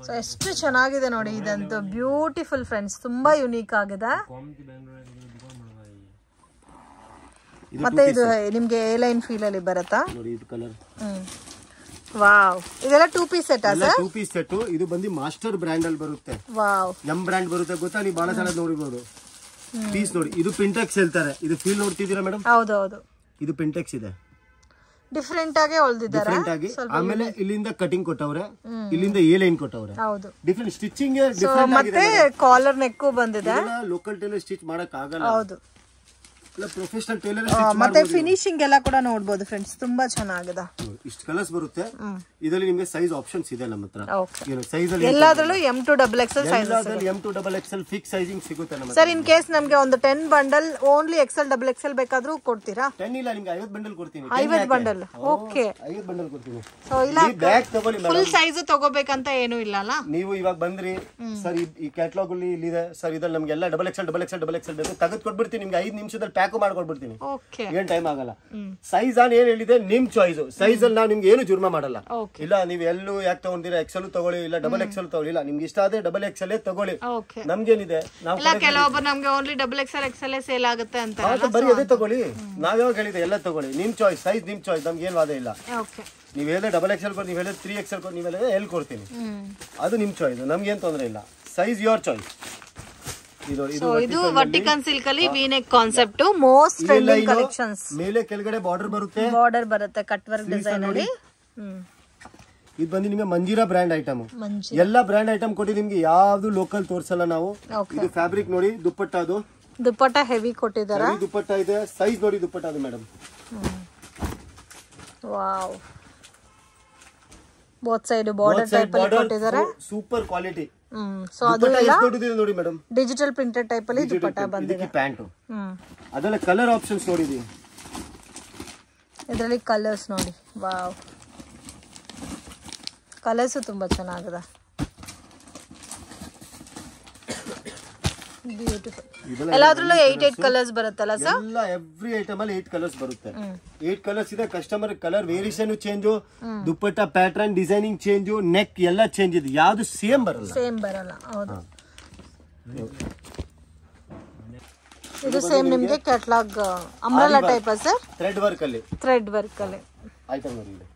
ಸೊ ಎಷ್ಟು ಚೆನ್ನಾಗಿದೆ ನೋಡಿ. ಇದಂತೂ ಬ್ಯೂಟಿಫುಲ್ ಫ್ರೆಂಡ್ಸ್, ತುಂಬಾ ಯುನೀಕ್ ಆಗಿದೆ. ಮತ್ತೆ ಇದು ನಿಮ್ಗೆ ಎ ಲೈನ್ ಫೀಲ್ ಅಲ್ಲಿ ಬರುತ್ತಾ ನೋಡಿ. ಇದು ಕಲರ್ ವಾವ್, ಇದೆಲ್ಲ 2 ಪೀಸ್ ಸೆಟ್ ಎಲ್ಲ 2 ಪೀಸ್ ಸೆಟ್. ಇದು ಬಂದು ಮಾಸ್ಟರ್ ಬ್ರ್ಯಾಂಡ್ ಅಲ್ಲಿ ಬರುತ್ತೆ. ವಾವ್, ಎಂ ಬ್ರ್ಯಾಂಡ್ ಬರುತ್ತೆ ಗೊತ್ತಾ, ನೀವು ಬಹಳ ಸಲ ನೋಡಿಬಹುದು. ಪೀಸ್ ನೋಡಿ, ಇದು ಪಿಂಟೆಕ್ಸ್ ಹೇಳ್ತಾರೆ. ಇದು ಫೀಲ್ ನೋಡ್ತಿದ್ದೀರಾ ಮೇಡಮ್? ಹೌದು ಹೌದು, ಇದು ಪಿಂಟೆಕ್ಸ್ ಇದೆ. ಡಿಫರೆಂಟ್ ಆಗಿ ಹೊಲ್ದಿದ್ದಾರೆ. ಡಿಫರೆಂಟ್ ಆಗಿ. ಆಮೇಲೆ ಇಲ್ಲಿಂದ ಕಟಿಂಗ್ ಕೊಟ್ಟವ್ರೆ, ಇಲ್ಲಿಂದ ಎ ಲೈನ್ ಕೊಟ್ಟವ್ರೆ. ಹೌದು, ಡಿಫರೆಂಟ್ ಸ್ಟಿಚಿಂಗ್ ಡಿಫರೆಂಟ್ ಮತ್ತೆ ಕಾಲರ್ ನೆಕ್ ಬಂದಿದೆ. ಲೋಕಲ್ ಟೈಲರ್ ಸ್ಟಿಚ್ ಮಾಡಕ್ ಆಗಲ್ಲ. ಹೌದು, ಪ್ರೊಫೆಷನಲ್ ಟೈಲರ್. ಮತ್ತೆ ಫಿನಿಶಿಂಗ್ ಎಲ್ಲ ಕೂಡ ನೋಡಬಹುದು ಫ್ರೆಂಡ್ಸ್, ತುಂಬಾ ಚೆನ್ನಾಗಿದೆ. ಇಷ್ಟು ಕಲರ್ಸ್ ಬರುತ್ತೆ. ಇದರಲ್ಲಿ ನಿಮಗೆ ಸೈಜ್ ಆಪ್ಷನ್ಸ್ ಇದೆ ನಮ್ಮ ಹತ್ರ. ಏನು ಸೈಜ್ ಅಲ್ಲಿ ಎಲ್ಲಾದ್ರಲ್ಲೂ M2 XXL size, M2 XXL fix sizing ಸಿಗುತ್ತೆ ನಮ್ಮ. ಸರ್, ಇನ್ ಕೇಸ್ ನಮಗೆ ಒಂದು 10 ಬಂಡಲ್ ಓನ್ಲಿ XL XXL ಬೇಕಾದ್ರೂ ಕೊಡ್ತೀರಾ? 10 ಇಲ್ಲ, ನಿಮಗೆ 50 ಬಂಡಲ್ ಕೊಡ್ತೀನಿ. 50 ಬಂಡಲ್, ಓಕೆ, 50 ಬಂಡಲ್ ಕೊಡ್ತೀನಿ. ಸೋ ಇಲ್ಲ ಬ್ಯಾಗ್ ತಗೊಳ್ಳಿ, ಫುಲ್ ಸೈಜ್ ತಗೋಬೇಕಂತ ಏನು ಇಲ್ಲ ಅಲ್ಲ. ನೀವು ಇವಾಗ ಬಂದ್ರಿ ಸರ್, ಈ ಕ್ಯಾಟಲಾಗ್ ಅಲ್ಲಿ ಇಲ್ಲಿದೆ ಸರ್, ಇದ್ರಲ್ಲಿ ನಮಗೆಲ್ಲ XXL ಬೇಕು, ತೆಗೆದು ಕೊಟ್ಬಿಡ್ತೀನಿ ನಿಮ್ಗೆ. 5 ನಿಮಿಷದಲ್ಲಿ ಪ್ಯಾಕ್ ಮಾಡ್ಕೊಡ್ಬಿಡ್ತೀನಿ. ಏನ್ ಟೈಮ್ ಆಗಲ್ಲ. ಸೈಜ್ ಆನ್ ಏನ್ ಹೇಳಿದೆ ನಿಮ್ ಚಾಯ್ಸ್. ಸೈಜ್ ಅಲ್ಲಿ ನಾವು ನಿಮ್ಗೆ ಏನು ಜುರ್ಮಾ ಮಾಡಲ್ಲ. ಇಲ್ಲ ನೀವು ಎಲ್ಲೂ ಯಾಕೆ ತಗೊಂಡಿರಾ, XL ತಗೊಳ್ಳಿ, ಇಲ್ಲ XXL ತಗೊಳ್ಳಿ, ಇಲ್ಲ ನಿಮ್ಗೆ ಇಷ್ಟ ಆದ್ರೆ XXL ತಗೊಳ್ಳಿ, ನಮ್ಗೇನಿದೆ. ನಾವು ಕೆಲವೊಬ್ಬರು ನಮ್ಗೆ ಓನ್ಲಿ XXL XL ಸೇಲ್ ಆಗುತ್ತೆ ಅಂತ ಬರೀ ಅದೇ ತಗೊಳ್ಳಿ. ನಾವ್ ಯಾವಾಗ ಹೇಳಿದೆ ಎಲ್ಲ ತಗೊಳ್ಳಿ, ನಿಮ್ ಚಾಯ್ಸ್, ಸೈಜ್ ನಿಮ್ ಚಾಯ್ಸ್, ನಮ್ಗೆ ಏನ್ ವಾದ ಇಲ್ಲ. ನೀವ್ ಹೇಳಿದ್ರೆ XXL ಕೊಡಿ, ನೀವ್ ಹೇಳಿದ್ರೆ 3XL ಕೊಡಿ, ನೀವ್ ಹೇಳಿದ್ರೆ L ಕೊಡ್ತೀನಿ. ಅದು ನಿಮ್ ಚಾಯ್ಸ್, ನಮ್ಗೇನ್ ತೊಂದ್ರೆ ಇಲ್ಲ. Size your choice. ಇದು ವರ್ಟಿಕಲ್ ಸಿಲ್ಕ್ ಅಲ್ಲಿ V-neck concept, most trending collections. ಮೇಲೆ ಕೆಳಗಡೆ ಬಾರ್ಡರ್ ಬರುತ್ತೆ ಕಟ್ ವರ್ಕ್ ಡಿಸೈನ್ ಅಲ್ಲಿ. ಇದು ಬಂದು ನಿಮಗೆ ಮಂಜೀರಾ ಬ್ರ್ಯಾಂಡ್ ಐಟಮ್. ಎಲ್ಲ ಬ್ರ್ಯಾಂಡ್ ಐಟಮ್ ಕೊಟ್ಟು ನಿಮ್ಗೆ ಯಾವ್ದು ಲೋಕಲ್ ತೋರ್ಸಲ್ಲ ನಾವು. ಇದು ಫ್ಯಾಬ್ರಿಕ್ ನೋಡಿ, ದುಪ್ಪಟ್ಟ ಹೆವಿ ಕೊಟ್ಟಿದ್ದಾರೆ. ದುಪ್ಪಟ್ಟ ಇದೆ, ಸೈಜ್ ನೋಡಿ ದುಪ್ಪಟ್ಟ ಅದು madam. Wow, both side border type ಅಲ್ಲಿ ಕೊಟ್ಟಿದ್ದಾರೆ. Super quality. ಸೋ ಅದೆಲ್ಲ ನೋಡಿ ಮೇಡಮ್, ಡಿಜಿಟಲ್ ಪ್ರಿಂಟೆಡ್ ಟೈಪ್ ಅಲ್ಲಿ ದುಪ್ಪಟ್ಟ ಬಂದಿದೆ. ಪ್ಯಾಂಟ್ ಅದೆಲ್ಲ ಕಲರ್ ಆಪ್ಷನ್ಸ್ ನೋಡಿದೀವಿ. ಇದರಲ್ಲಿ ಕಲರ್ಸ್ ನೋಡಿ, ವಾವ್, ಕಲರ್ಸ್ ತುಂಬಾ ಚೆನ್ನಾಗಿದೆ. ಬ್ಯೂಟಿಫುಲ್. ಎಲ್ಲಾದ್ರಲ್ಲೂ 8 ಕಲರ್ಸ್ ಬರುತ್ತಲ್ಲ ಸರ್? ಎಲ್ಲ ಎವ್ರಿ ಐಟಮ್ ಅಲ್ಲಿ 8 ಕಲರ್ಸ್ ಬರುತ್ತೆ. 8 ಕಲರ್ಸ್ ಇದೆ. ಕಸ್ಟಮರ್ ಕಲರ್ ವೇರಿಯೇಷನ್ ಚೇಂಜ್, ದುಪ್ಪಟ್ಟ ಪ್ಯಾಟರ್ನ್ ಡಿಸೈನಿಂಗ್ ಚೇಂಜ್, ನೆಕ್ ಎಲ್ಲ ಚೇಂಜ್ ಇದೆ. ಯಾವುದು ಸೇಮ್ ಬರಲ್ಲ. ಹೌದು, ಇದು ಸೇಮ್ ನಿಮಗೆ catalogue umbrella type sir. Thread work ಅಲ್ಲಿ ಐಟಮ್ ಇದೆ.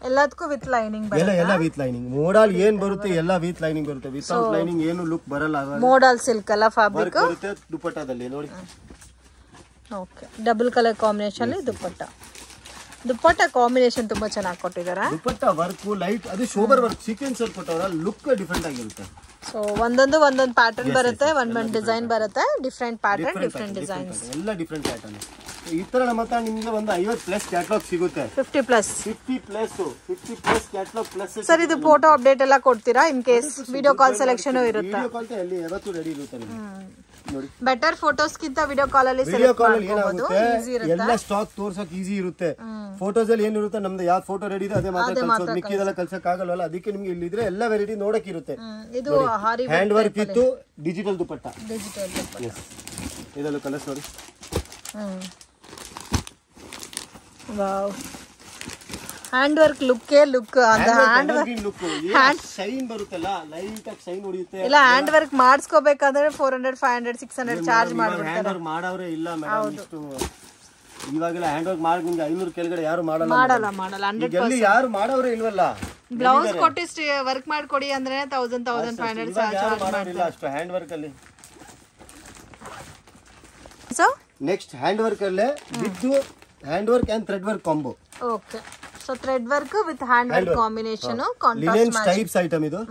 ಎಲ್ಲದಕ್ಕೂ ವಿತ್ ಲೈನಿಂಗ್ ಬರುತ್ತೆ. ಎಲ್ಲ ವಿತ್ ಲೈನಿಂಗ್. ಮೋಡಲ್ ಏನ್ ಬರುತ್ತೆ ಎಲ್ಲ ವಿತ್ ಲೈನಿಂಗ್ ಬರುತ್ತೆ. ವಿತೌಟ್ ಲೈನಿಂಗ್ ಏನು ಲುಕ್ ಬರಲ್ಲ. ಮೋಡಲ್ ಸಿಲ್ಕ್ ಅಲ್ಲ ಫ್ಯಾಬ್ರಿಕ್ ಬರುತ್ತೆ ದುಪ್ಪಟ್ಟದಲ್ಲಿ ನೋಡಿ. ಓಕೆ, ಡಬಲ್ ಕಲರ್ ಕಾಂಬಿನೇಷನ್ ಅಲ್ಲಿ ದುಪ್ಪಟ್ಟ ಕಾಂಬಿನೇಷನ್ ತುಂಬಾ ಚೆನ್ನಾಗಿ ಕೊಟ್ಟಿದ್ದಾರೆ. ದುಪ್ಪಟ್ಟ ವರ್ಕ್ ಲೈಟ್, ಅದು ಶೋಬರ್ ವರ್ಕ್ ಸೀಕ್ವೆನ್ಸ್ ವರ್ಕ್ ಕೊಟ್ಟವರ ಲುಕ್ ಡಿಫರೆಂಟ್ ಆಗಿರುತ್ತೆ. ಸೊ ಒಂದೊಂದು ಪ್ಯಾಟರ್ನ್ ಬರುತ್ತೆ, ಒಂದೊಂದು ಡಿಸೈನ್ ಬರುತ್ತೆ. ಡಿಫರೆಂಟ್ ಪ್ಯಾಟರ್ನ್, ಡಿಫರೆಂಟ್ ಡಿಸೈನ್ಸ್, ಎಲ್ಲ ಡಿಫರೆಂಟ್ ಪ್ಯಾಟರ್ನ್. ಈ ತರ ನಮ್ಮ ಹತ್ರ ನಿಮ್ಗೆ ಒಂದು 50+ ಕ್ಯಾಟಲಾಗ್ ಸಿಗುತ್ತೆ. 50+ ಕ್ಯಾಟಲಾಗ್ ಪ್ಲಸ್. ಸರ್, ಇದು ಫೋಟೋ ಅಪ್ಡೇಟ್ ಎಲ್ಲ ಕೊಡ್ತೀರಾ? In case video call selection ಇರುತ್ತೆ. ವಿಡಿಯೋ ಕಾಲ್ ಅಲ್ಲಿ ಯಾವತ್ತೂ ರೆಡಿ ಇರುತ್ತೆ ನೋಡಿ. ಬೆಟರ್ ಫೋಟೋಸ್ ಗಿಂತ ವಿಡಿಯೋ ಕಾಲ್ ಅಲ್ಲಿ ಎಲ್ಲ ಸ್ಟಾಕ್ ತೋರ್ಸಕ್ ಈಸಿ ಇರುತ್ತೆ. ಫೋಟೋಸ್ ಅಲ್ಲಿ ಏನಿರುತ್ತೆ, ನಮ್ದು ಯಾವ ಫೋಟೋ ರೆಡಿ ಇದೆ ಅದೇ ಮಾತ್ರ ಕಳ್ಸೋದು, ಮಿಕ್ಕಿದೆಲ್ಲ ಕಳ್ಸಕ್ ಆಗಲ್ವಲ್ಲ. ಅದಕ್ಕೆ ನಿಮ್ಗೆ ಇಲ್ಲಿದ್ರೆ ಎಲ್ಲ ವೆರೈಟಿ ನೋಡಕ್ ಇರುತ್ತೆ. ಇದು ಹ್ಯಾಂಡ್ ವರ್ಕ್ ಇತ್ತು, ಡಿಜಿಟಲ್ ದುಪ್ಪಟ್ಟ. ಇದೆಲ್ಲ ಕಲರ್ಸ್ ನೋಡಿ. ವಾವ್, ಹ್ಯಾಂಡ್ ವರ್ಕ್ ಲುಕ್ ಅಂದ್ರೆ ಹ್ಯಾಂಡ್ ಶೈನ್ ಬರುತ್ತಲ್ಲ, ಲೈಟ್ ಆಗಿ ಶೈನ್ ಹೊಡೆಯುತ್ತೆ. ಇಲ್ಲ, ಹ್ಯಾಂಡ್ ವರ್ಕ್ ಮಾಡಿಸ್ಕೋಬೇಕಾದ್ರೆ 400 500 600 ಚಾರ್ಜ್ ಮಾಡ್ಬಿಡ್ತಾರೆ. ಹ್ಯಾಂಡ್ ವರ್ಕ್ ಮಾಡವ್ರೆ ಇಲ್ಲ ಮೇಡಮ್. ಇಷ್ಟು ಇವಾಗೆಲ್ಲ ಹ್ಯಾಂಡ್ ವರ್ಕ್ ಮಾಡಿ ನಿಮ್ಗೆ 500 ಕೆಳಗಡೆ ಯಾರು ಮಾಡಲ್ಲ. 100% ಯಾರು ಮಾಡವ್ರೆ ಇಲ್ವಲ್ಲ. ಬ್ಲೌಸ್ ಕೊಟ್ಟು ವರ್ಕ್ ಮಾಡ್ಕೊಡಿ ಅಂದ್ರೆ 1000 1500 ಚಾರ್ಜ್ ಮಾಡೋದಿಲ್ಲ ಅಷ್ಟು ಹ್ಯಾಂಡ್ ವರ್ಕ್ ಅಲ್ಲಿ. ಸೊ ನೆಕ್ಸ್ಟ್ ಹ್ಯಾಂಡ್ ವರ್ಕ್ ಅಲ್ಲೇ with hand work and thread work combo. Okay, so thread work with hand work combination, linen types item ಇದು.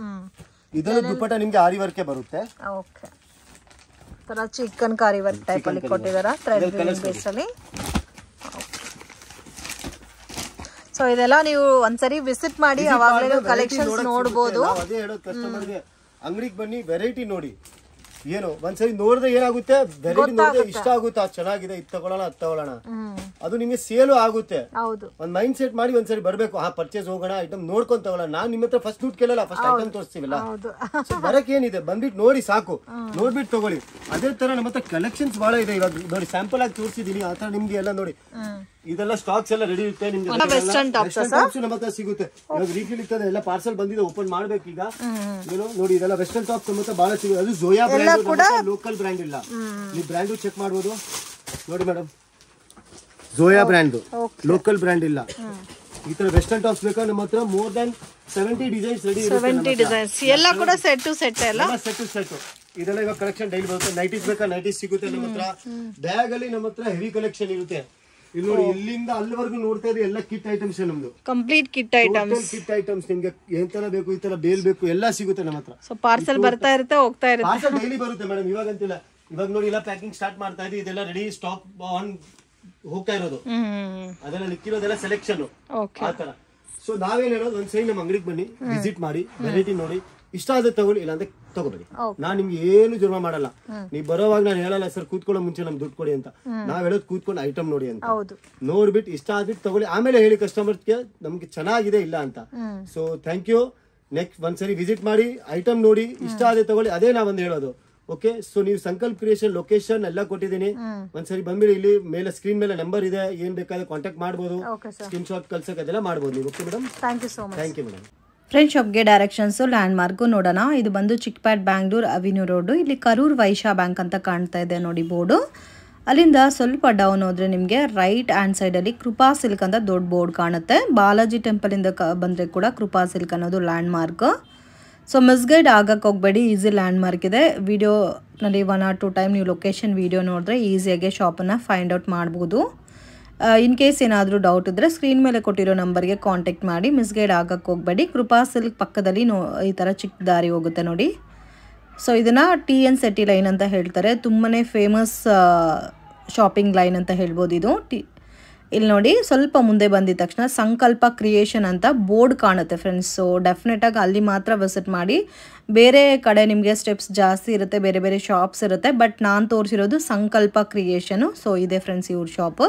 ಇದರ ದುಪ್ಪಟ್ಟ ನಿಮಗೆ ಆರಿ ವರ್ಕ್ ಬರುತ್ತೆ. ಓಕೆ, ತರ ಚಿಕನ್ ಕಾರಿ ವರ್ಕ್ ಟೈಪ್ ಅಲ್ಲಿ ಕೊಟ್ಟಿದ್ದಾರೆ ಥ್ರೆಡ್ ಬೇಸ್ ಅಲ್ಲಿ. ಸೊ ಇದೆಲ್ಲ ನೀವು ಒಂದ್ಸರಿ ವಿಸಿಟ್ ಮಾಡಿ ಅವಾಗಲೇ ಕಲೆಕ್ಷನ್ಸ್ ನೋಡಬಹುದು. ಅದೇ ಹೇಳೋದು ಕಸ್ಟಮರ್ಗೆ, ಅಂಗಡಿಗೆ ಬನ್ನಿ, ವೆರೈಟಿ ನೋಡಿ. ಏನು ಒಂದ್ಸರಿ ನೋಡಿದ್ರೆ ಏನಾಗುತ್ತೆ, ವೆರೈಟಿ ನೋಡಿದ್ರೆ ಇಷ್ಟ ಆಗುತ್ತೆ, ಅದು ಚೆನ್ನಾಗಿದೆ, ಇದು ತಗೊಳ್ಳೋಣ ಅದು ತಗೊಳ್ಳೋಣ, ಅದು ನಿಮಗೆ ಸೇಲು ಆಗುತ್ತೆ. ಒಂದ್ ಮೈಂಡ್ ಸೆಟ್ ಮಾಡಿ ಒಂದ್ಸರಿ ಬರ್ಬೇಕು. ಪರ್ಚೇಸ್ ಹೋಗೋಣ, ಐಟಮ್ ನೋಡ್ಕೊಂಡ್ ತಗೊಳ್ಳೋಣ. ನಾನ್ ನಿಮ್ಮ ಹತ್ರ ಫಸ್ಟ್ ದುಡ್ಡು ಕೇಳಲ್ಲ, ಫಸ್ಟ್ ಐಟಮ್ ತೋರಿಸ್ತೀವಲ್ಲ. ಬರಕ್ ಏನಿದೆ, ಬಂದ್ಬಿಟ್ಟು ನೋಡಿ ಸಾಕು, ನೋಡ್ಬಿಟ್ಟು ತಗೊಳ್ಳಿ. ಅದೇ ತರ ನಮ್ಮ ಹತ್ರ ಕಲೆಕ್ಷನ್ಸ್ ಬಹಳ ಇದೆ. ಇವಾಗ ನೋಡಿ ಸ್ಯಾಂಪಲ್ ಆಗಿ ತೋರಿಸಿದೀನಿ, ಆ ತರ ನಿಮ್ಗೆ ಎಲ್ಲ ನೋಡಿ. ಇದೆಲ್ಲ ಸ್ಟಾಕ್ಸ್ ಎಲ್ಲ ರೆಡಿ ಇರುತ್ತೆ ನಿಮ್ಗೆ. ನಮ್ಮ ಹತ್ರ ಸಿಗುತ್ತೆ. ಇವಾಗ ರೀಫಿಲ್ ಇರ್ತದೆ, ಎಲ್ಲ ಪಾರ್ಸಲ್ ಬಂದಿದೆ, ಓಪನ್ ಮಾಡ್ಬೇಕು ಈಗ. ಏನು ನೋಡಿ, ಇದೆಲ್ಲ ವೆಸ್ಟರ್ನ್ ಟಾಪ್ ನಮ್ಮ ಹತ್ರ ಬಹಳ ಸಿಗುತ್ತೆ. ಅದು ಜೋಯಾ ಬ್ರ್ಯಾಂಡ್, ಲೋಕಲ್ ಬ್ರ್ಯಾಂಡ್ ಇಲ್ಲ. ನೀವು ಬ್ರ್ಯಾಂಡು ಚೆಕ್ ಮಾಡ್ಬೋದು ನೋಡಿ madam. Zoya brand, local brand ಇಲ್ಲ. ಈ ತರ ವೆಸ್ಟರ್ನ್ ಟಾಪ್ಸ್ ಬೇಕಾ ನಮ್ಮ ಹತ್ರ ಮೋರ್ ದನ್ 70 ಡಿಸೈನ್ಸ್ ರೆಡಿ ಇರುತ್ತೆ 70 ಡಿಸೈನ್ಸ್ ಎಲ್ಲ ಕೂಡ ಸೆಟ್ ಟು ಸೆಟ್ ಎಲ್ಲ ಸೆಟ್ ಟು ಸೆಟ್ ಇದೆಲ್ಲ ಇವಾಗ ಕಲೆಕ್ಷನ್ ಡೈಲಿ ಬರುತ್ತೆ ನೈಟೀಸ್ ಬೇಕಾ ನೈಟೀಸ್ ಸಿಗುತ್ತೆ ನಮ್ಮ ಹತ್ರ ಬ್ಯಾಗ್ ಅಲ್ಲಿ ನಮ್ಮ ಹತ್ರ ಹೆವಿ ಕಲೆಕ್ಷನ್ ಇರುತ್ತೆ ಇಲ್ಲಿ ನೋಡಿ ಇಲ್ಲಿಂದ ಅಲ್ಲಿವರೆಗೂ ನೋಡ್ತಾ ಇದ್ರೆ ಎಲ್ಲ ಕಿಟ್ ಐಟಮ್ಸ್ ನಮ್ದು ಕಂಪ್ಲೀಟ್ ಕಿಟ್ ಐಟಮ್ಸ್ ನಿಮ್ಗೆ ಏನ್ ತರ ಬೇಕು ಈ ತರ ಬೇಲ್ ಬೇಕು ಎಲ್ಲ ಸಿಗುತ್ತೆ ನಮ್ಮ ಹತ್ರ ಸೊ ಪಾರ್ಸೆಲ್ ಬರ್ತಾ ಇರುತ್ತೆ ಹೋಗ್ತಾ ಇರುತ್ತೆ ಪಾರ್ಸೆಲ್ ಡೈಲಿ ಬರುತ್ತೆ ಮೇಡಮ್ ಇವಾಗ ಅಂತಿಲ್ಲ ಇವಾಗ ನೋಡಿ ಎಲ್ಲ ಪ್ಯಾಕಿಂಗ್ ಸ್ಟಾರ್ಟ್ ಮಾಡ್ತಾ ಇದ್ದೀವಿ ಇದೆಲ್ಲ ರೆಡಿ ಸ್ಟಾಕ್ ಆನ್ ಹೋಗ್ತಾ ಇರೋದು ಅದೆಲ್ಲ ಲಿಕ್ಕಿರೋದೆಲ್ಲ ಸೆಲೆಕ್ಷನ್ ಆತರ ಸೊ ನಾವೇನ್ ಹೇಳೋದು ಒಂದ್ಸರಿ ನಮ್ಮ ಅಂಗಡಿಗೆ ಬನ್ನಿ ವಿಸಿಟ್ ಮಾಡಿ ವೆರೈಟಿ ನೋಡಿ ಇಷ್ಟ ಆದ್ರೆ ತಗೊಳ್ಳಿ ಇಲ್ಲ ಅಂದ್ರೆ ತಗೋಬೇಡಿ ನಾನ್ ನಿಮ್ಗೆ ಏನು ಜುರ್ಮ ಮಾಡಲ್ಲ ನೀವ್ ಬರೋವಾಗ ನಾನು ಹೇಳಲ್ಲ ಸರ್ ಕೂತ್ಕೊಳ್ಳೋ ಮುಂಚೆ ನಮ್ಗೆ ದುಡ್ಡು ಕೊಡಿ ಅಂತ ನಾವ್ ಹೇಳೋದು ಕೂತ್ಕೊಂಡು ಐಟಮ್ ನೋಡಿ ಅಂತ ನೋಡ್ಬಿಟ್ಟು ಇಷ್ಟ ಆದ್ಬಿಟ್ಟು ತಗೊಳ್ಳಿ ಆಮೇಲೆ ಹೇಳಿ ಕಸ್ಟಮರ್ಗೆ ನಮ್ಗೆ ಚೆನ್ನಾಗಿದೆ ಇಲ್ಲ ಅಂತ ಸೊ ಥ್ಯಾಂಕ್ ಯು ನೆಕ್ಸ್ಟ್ ಒಂದ್ಸರಿ ವಿಸಿಟ್ ಮಾಡಿ ಐಟಮ್ ನೋಡಿ ಇಷ್ಟ ಆದ್ರೆ ತಗೊಳ್ಳಿ ಅದೇ ನಾವೊಂದು ಹೇಳೋದು ಓಕೆ ಸೊ ನೀವು ಸಂಕಲ್ಪ ಕ್ರಿಯೇಷನ್ ಲೊಕೇಶನ್ ಎಲ್ಲ ಕೊಟ್ಟಿದ್ದೀನಿ ಒಂದ್ಸರಿ ಬಂದ್ಬಿಡಿ ಇಲ್ಲಿ ಮೇಲೆ ಸ್ಕ್ರೀನ್ ಮೇಲೆ ನಂಬರ್ ಇದೆ ಏನ್ ಬೇಕಾದ್ರೆ ಕಾಂಟ್ಯಾಕ್ಟ್ ಮಾಡಬಹುದು ಸ್ಕ್ರೀನ್ ಶಾಟ್ ಕಳ್ಸಕ್ ಅದೆಲ್ಲ ಮಾಡಬಹುದು ನೀವು okay madam thank you madam friend ಶಾಪ್ಗೆ ಡೈರೆಕ್ಷನ್ಸು ಲ್ಯಾಂಡ್ ಮಾರ್ಕು ನೋಡೋಣ ಇದು ಬಂದು ಚಿಕ್ಪೇಟ್ ಬ್ಯಾಂಗ್ಳೂರ್ ಅವಿನ್ಯೂ ರೋಡು ಇಲ್ಲಿ ಕರೂರ್ ವೈಶ್ಯ ಬ್ಯಾಂಕ್ ಅಂತ ಕಾಣ್ತಾ ಇದೆ ನೋಡಿ ಬೋರ್ಡು ಅಲ್ಲಿಂದ ಸ್ವಲ್ಪ ಡೌನ್ ಹೋದ್ರೆ ನಿಮಗೆ ರೈಟ್ ಹ್ಯಾಂಡ್ ಸೈಡಲ್ಲಿ ಕೃಪಾ ಸಿಲ್ಕ್ ಅಂತ ದೊಡ್ಡ ಬೋರ್ಡ್ ಕಾಣುತ್ತೆ ಬಾಲಾಜಿ ಟೆಂಪಲಿಂದ ಬಂದರೆ ಕೂಡ ಕೃಪಾ ಸಿಲ್ಕ್ ಅನ್ನೋದು ಲ್ಯಾಂಡ್ ಮಾರ್ಕ್ ಸೊ ಮಿಸ್ಗೈಡ್ ಆಗಕ್ಕೆ ಹೋಗಬೇಡಿ ಈಸಿ ಲ್ಯಾಂಡ್ ಮಾರ್ಕ್ ಇದೆ ವಿಡಿಯೋನಲ್ಲಿ 1 or 2 ಟೈಮ್ ನೀವು ಲೊಕೇಶನ್ ವಿಡಿಯೋ ನೋಡಿದ್ರೆ ಈಸಿಯಾಗಿ ಶಾಪನ್ನು ಫೈಂಡ್ ಔಟ್ ಮಾಡ್ಬೋದು ಇನ್ ಕೇಸ್ ಏನಾದರೂ ಡೌಟ್ ಇದ್ದರೆ ಸ್ಕ್ರೀನ್ ಮೇಲೆ ಕೊಟ್ಟಿರೋ ನಂಬರ್ಗೆ ಕಾಂಟ್ಯಾಕ್ಟ್ ಮಾಡಿ ಮಿಸ್ಗೈಡ್ ಆಗಕ್ಕೆ ಹೋಗಬೇಡಿ ಕೃಪಾ ಸಿಲ್ಕ್ ಪಕ್ಕದಲ್ಲಿ ಈ ಥರ ಚಿಕ್ಕ ದಾರಿ ಹೋಗುತ್ತೆ ನೋಡಿ ಸೊ ಇದನ್ನು TN Setty ಲೈನ್ ಅಂತ ಹೇಳ್ತಾರೆ ತುಂಬಾ ಫೇಮಸ್ ಶಾಪಿಂಗ್ ಲೈನ್ ಅಂತ ಹೇಳ್ಬೋದು ಇದು ಇಲ್ಲಿ ನೋಡಿ ಸ್ವಲ್ಪ ಮುಂದೆ ಬಂದಿದ ತಕ್ಷಣ ಸಂಕಲ್ಪ ಕ್ರಿಯೇಷನ್ ಅಂತ ಬೋರ್ಡ್ ಕಾಣುತ್ತೆ ಫ್ರೆಂಡ್ಸ್ ಸೊ ಡೆಫಿನೆಟಾಗಿ ಅಲ್ಲಿ ಮಾತ್ರ ವಿಸಿಟ್ ಮಾಡಿ ಬೇರೆ ಕಡೆ ನಿಮಗೆ ಸ್ಟೆಪ್ಸ್ ಜಾಸ್ತಿ ಇರುತ್ತೆ ಬೇರೆ ಬೇರೆ ಶಾಪ್ಸ್ ಇರುತ್ತೆ ಬಟ್ ನಾನು ತೋರಿಸಿರೋದು ಸಂಕಲ್ಪ ಕ್ರಿಯೇಷನು ಸೊ ಇದೆ ಫ್ರೆಂಡ್ಸ್ ಇವ್ರ ಶಾಪು